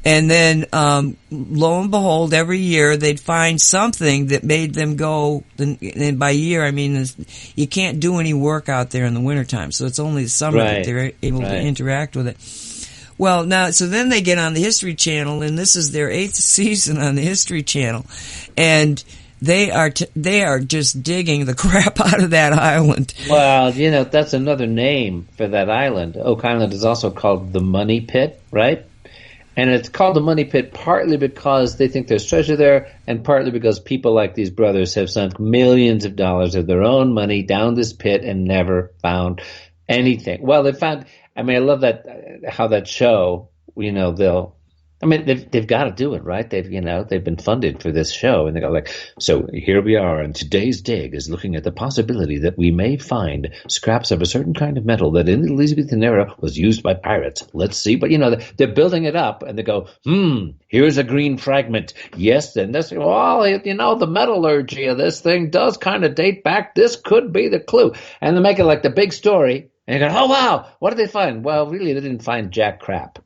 And then, lo and behold, every year they'd find something that made them go, and by year I mean you can't do any work out there in the wintertime, so it's only the summer that they're able to interact with it. Well, now, so then they get on the History Channel, and this is their 8th season on the History Channel, and they are just digging the crap out of that island. Well, that's another name for that island. Oak Island is also called the Money Pit, right? And it's called the Money Pit partly because they think there's treasure there, and partly because people like these brothers have sunk millions of dollars of their own money down this pit and never found anything. Well, they found, I love that, how that show, they've got to do it, right? They've been funded for this show, and they go like, so here we are, and today's dig is looking at the possibility that we may find scraps of a certain kind of metal that in the Elizabethan era was used by pirates. Let's see. But, they're building it up, and they go, here's a green fragment. Yes, and this, the metallurgy of this thing does kind of date back. This could be the clue. And they make it like the big story. And you go, oh, wow, what did they find? Well, really, they didn't find jack crap,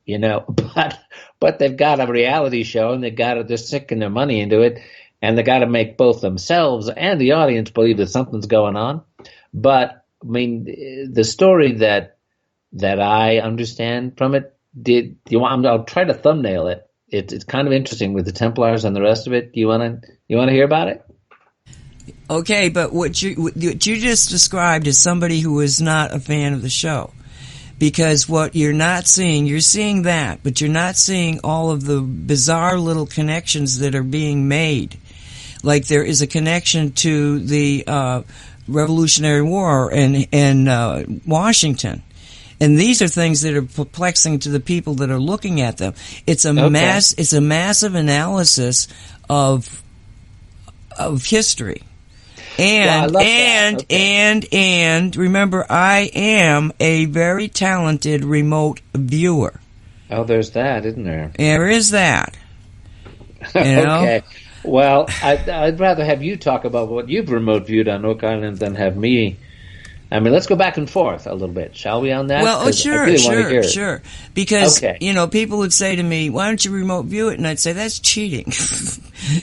but they've got a reality show, and they're sinking their money into it, and they got to make both themselves and the audience believe that something's going on. But, the story that I understand from it, I'll try to thumbnail it. It's kind of interesting with the Templars and the rest of it. Do you want to hear about it? Okay, but what you just described is somebody who is not a fan of the show. Because what you're not seeing, you're seeing that, but you're not seeing all of the bizarre little connections that are being made. Like there is a connection to the Revolutionary War in Washington. And these are things that are perplexing to the people that are looking at them. It's a massive analysis of history. And remember, I am a very talented remote viewer. Oh, there's that, isn't there? There is that. Okay. Well, I'd rather have you talk about what you've remote viewed on Oak Island than have me. Let's go back and forth a little bit, shall we, on that? Well, sure. Because, people would say to me, why don't you remote view it? And I'd say, that's cheating.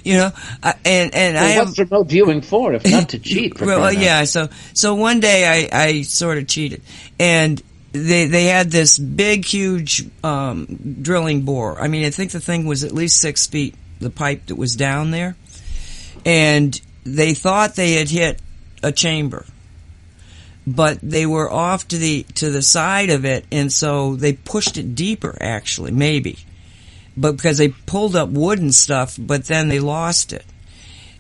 What's remote viewing for, if not to cheat? Well, yeah, so one day I sort of cheated. And they had this big, huge drilling bore. I think the thing was at least 6 feet, the pipe that was down there. And they thought they had hit a chamber, but they were off to the side of it, and so they pushed it deeper, actually, maybe. But because they pulled up wood and stuff, but then they lost it.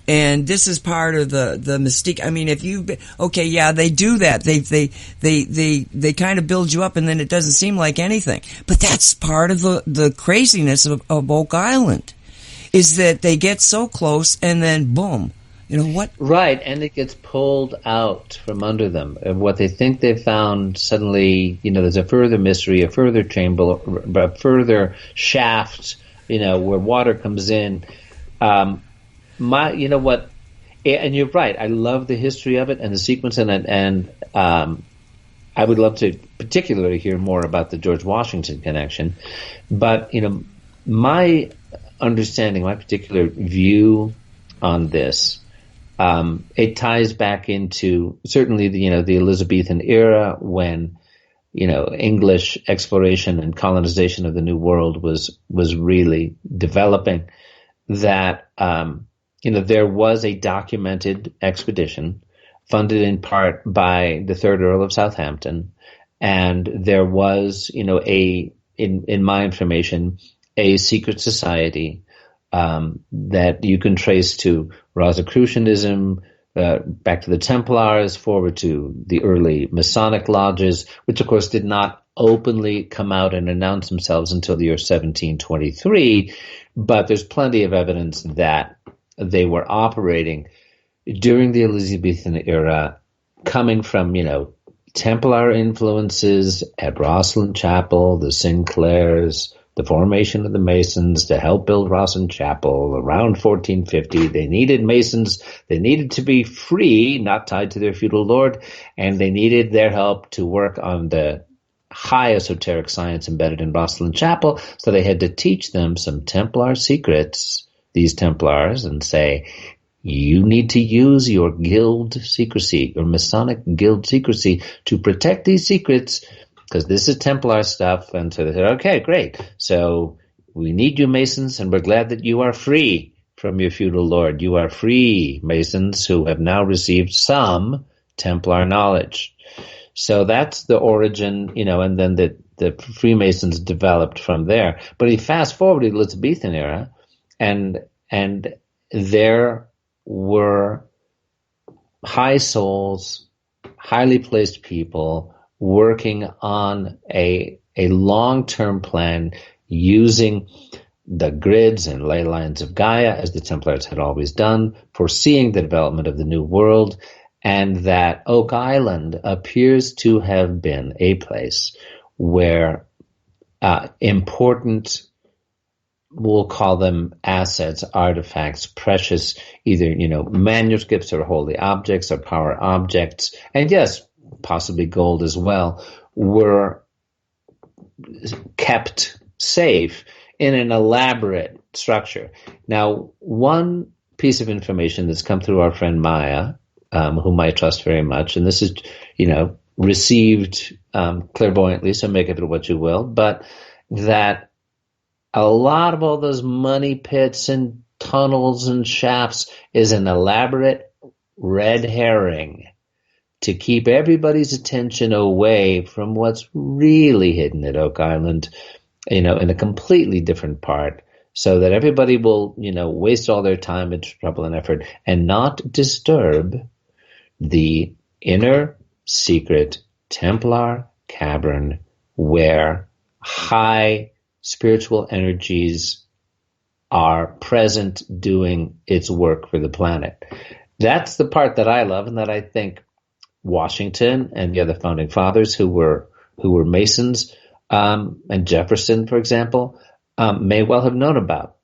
And this is part of the mystique. I mean, if you they do that. They kind of build you up, and then it doesn't seem like anything. But that's part of the craziness of Oak Island, is that they get so close, and then boom, you know what? Right, and it gets pulled out from under them. And what they think they've found, suddenly, there's a further mystery, a further chamber, a further shaft, where water comes in. And you're right. I love the history of it and the sequence in it, and I would love to particularly hear more about the George Washington connection. But my understanding, my particular view on this, it ties back into certainly the Elizabethan era, when English exploration and colonization of the New World was really developing. That there was a documented expedition funded in part by the 3rd Earl of Southampton, and there was, in my information, a secret society that you can trace to Rosicrucianism, back to the Templars, forward to the early Masonic lodges, which of course did not openly come out and announce themselves until the year 1723, but there's plenty of evidence that they were operating during the Elizabethan era, coming from, Templar influences at Rosslyn Chapel, the Sinclairs, the formation of the Masons to help build Rosslyn Chapel around 1450. They needed Masons. They needed to be free, not tied to their feudal lord, and they needed their help to work on the high esoteric science embedded in Rosslyn Chapel. So they had to teach them some Templar secrets, these Templars, and say, you need to use your guild secrecy, your Masonic guild secrecy, to protect these secrets, because this is Templar stuff. And so they said, okay, great. So we need you, Masons, and we're glad that you are free from your feudal lord. You are free, Masons, who have now received some Templar knowledge. So that's the origin, and then the Freemasons developed from there. But you fast forward to the Elizabethan era, and there were high souls, highly placed people working on a long-term plan, using the grids and ley lines of Gaia, as the Templars had always done, foreseeing the development of the New World, and that Oak Island appears to have been a place where important, we'll call them assets, artifacts, precious, either, manuscripts or holy objects or power objects, and yes, possibly gold as well, were kept safe in an elaborate structure. Now, one piece of information that's come through our friend Maya, whom I trust very much, and this is, received clairvoyantly, so make of it what you will, but that a lot of all those money pits and tunnels and shafts is an elaborate red herring to keep everybody's attention away from what's really hidden at Oak Island, in a completely different part, so that everybody will, waste all their time and trouble and effort and not disturb the inner secret Templar cavern where high spiritual energies are present doing its work for the planet. That's the part that I love, and that I think Washington and the other founding fathers who were Masons, and Jefferson, for example, may well have known about.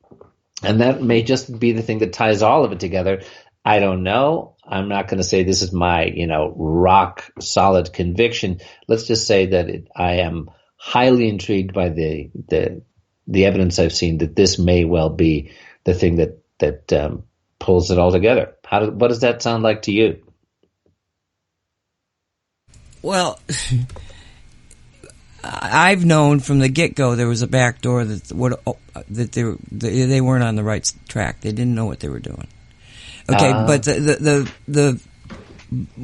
And that may just be the thing that ties all of it together. I don't know. I'm not going to say this is my, rock solid conviction. Let's just say that I am highly intrigued by the evidence I've seen that this may well be the thing that pulls it all together. What does that sound like to you? Well, I've known from the get-go there was a back door that they weren't on the right track. They didn't know what they were doing. Okay, but the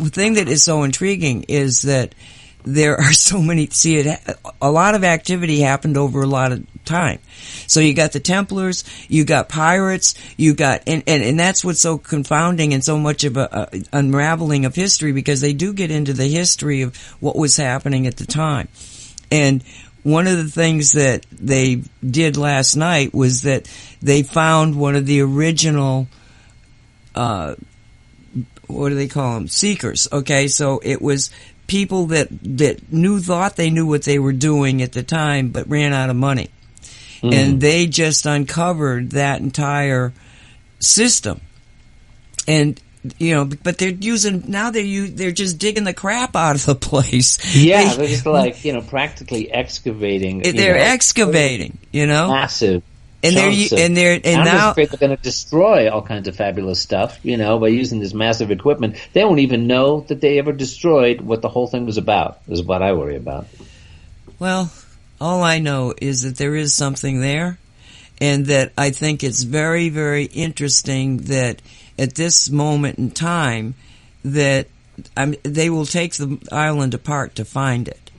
thing that is so intriguing is that there are so many, a lot of activity happened over a lot of time. So you got the Templars, you got pirates, you got, and that's what's so confounding and so much of a unraveling of history, because they do get into the history of what was happening at the time. And one of the things that they did last night was that they found one of the original, what do they call them? Seekers. Okay, so it was people that thought they knew what they were doing at the time, but ran out of money. And they just uncovered that entire system. And, but they're just digging the crap out of the place. Yeah, they're just practically excavating. They're excavating, massive. And I'm now afraid they're going to destroy all kinds of fabulous stuff, by using this massive equipment. They won't even know that they ever destroyed what the whole thing was about, is what I worry about. Well, all I know is that there is something there, and that I think it's very, very interesting that at this moment in time that they will take the island apart to find it.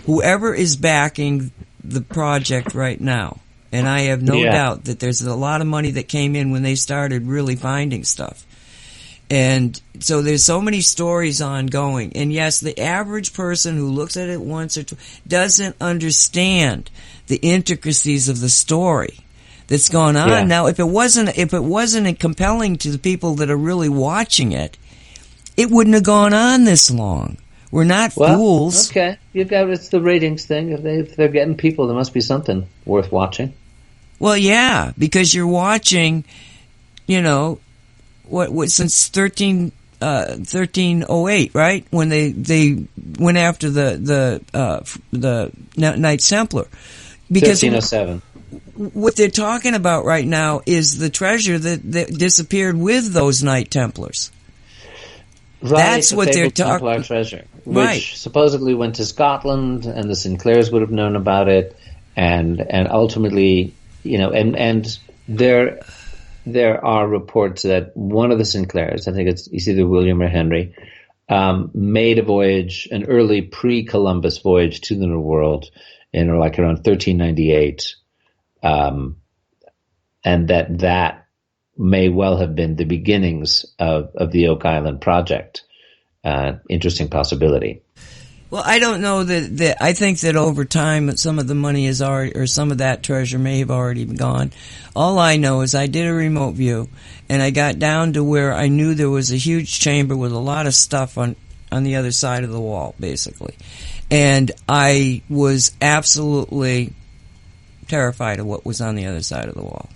Whoever is backing the project right now, and I have no doubt that there's a lot of money that came in when they started really finding stuff. And so there's so many stories ongoing. And yes, the average person who looks at it once or twice doesn't understand the intricacies of the story that's going on. Yeah. Now, if it wasn't compelling to the people that are really watching it, it wouldn't have gone on this long. We're not fools. Okay, it's the ratings thing. If they're getting people, there must be something worth watching. Well, yeah, because you're watching, what since 1308, right? When they went after the Knights Templar. Because 1307. What they're talking about right now is the treasure that disappeared with those Knight Templars. Right, that's what they're talking about. Treasure, which supposedly went to Scotland, and the Sinclairs would have known about it, and ultimately, and there are reports that one of the Sinclairs, I think it's either William or Henry, made a voyage, an early pre-Columbus voyage to the New World in around 1398, and that may well have been the beginnings of the Oak Island project. Interesting possibility. Well, I don't know that I think that over time some of the money is already, or some of that treasure may have already gone. All I know is I did a remote view, and I got down to where I knew there was a huge chamber with a lot of stuff on the other side of the wall, basically. And I was absolutely terrified of what was on the other side of the wall.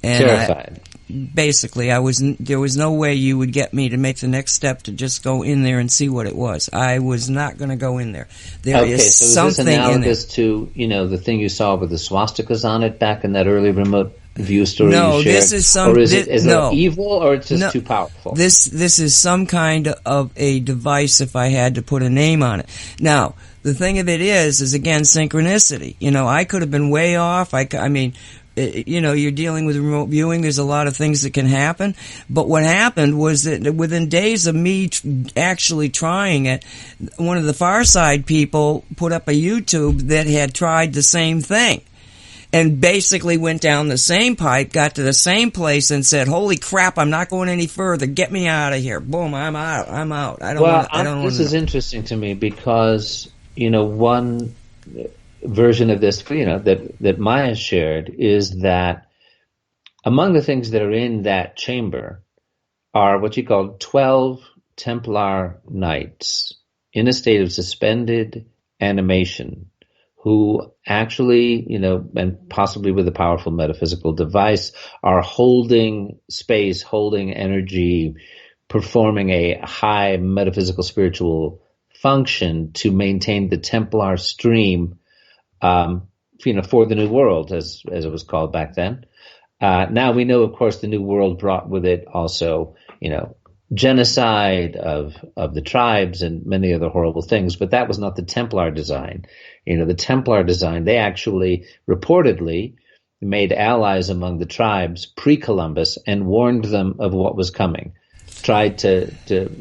And terrified. There was no way you would get me to make the next step to just go in there and see what it was. I was not going to go in there. There is something in there. So is this analogous to, the thing you saw with the swastikas on it back in that early remote view story you shared? No, this is some... Or is it evil, or it's just too powerful? This is some kind of a device, if I had to put a name on it. Now, the thing of it is again, synchronicity. I could have been way off. You're dealing with remote viewing. There's a lot of things that can happen. But what happened was that within days of me actually trying it, one of the Far Side people put up a YouTube that had tried the same thing. And basically went down the same pipe, got to the same place, and said, "Holy crap! I'm not going any further. Get me out of here!" Boom! I'm out. I don't. This is interesting to me because one version of this, that Maya shared is that among the things that are in that chamber are what you call 12 Templar Knights in a state of suspended animation, who actually, and possibly with a powerful metaphysical device, are holding space, holding energy, performing a high metaphysical spiritual function to maintain the Templar stream, for the New World, as it was called back then. Now we know, of course, the New World brought with it also, genocide of the tribes and many other horrible things, but that was not the Templar design. The Templar design, they actually reportedly made allies among the tribes pre-Columbus and warned them of what was coming. tried to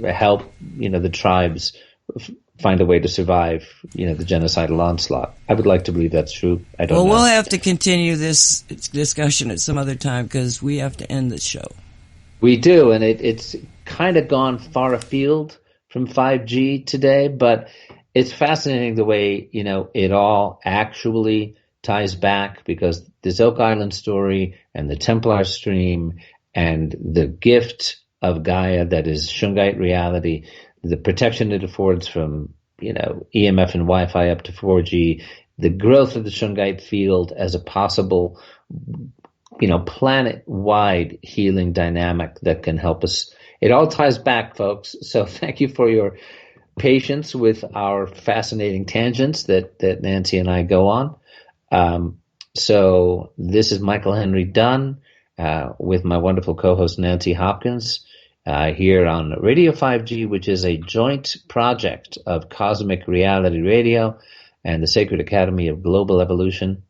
help, the tribes find a way to survive, the genocidal onslaught. I would like to believe that's true. I don't know. Well, we'll have to continue this discussion at some other time because we have to end the show. We do, and it's kind of gone far afield from 5G today, but it's fascinating the way, it all actually ties back, because this Oak Island story and the Templar stream and the gift of Gaia that is Shungite reality, the protection it affords from, EMF and Wi-Fi up to 4G, the growth of the Shungite field as a possible, planet-wide healing dynamic that can help us. It all ties back, folks. So thank you for your patience with our fascinating tangents that Nancy and I go on. So this is Michael Henry Dunn with my wonderful co-host Nancy Hopkins here on Radio 5G, which is a joint project of Cosmic Reality Radio and the Sacred Academy of Global Evolution.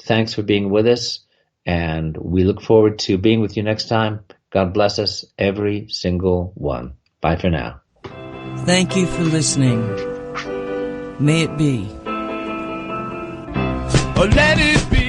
Thanks for being with us, and we look forward to being with you next time. God bless us, every single one. Bye for now. Thank you for listening. May it be. Let it be.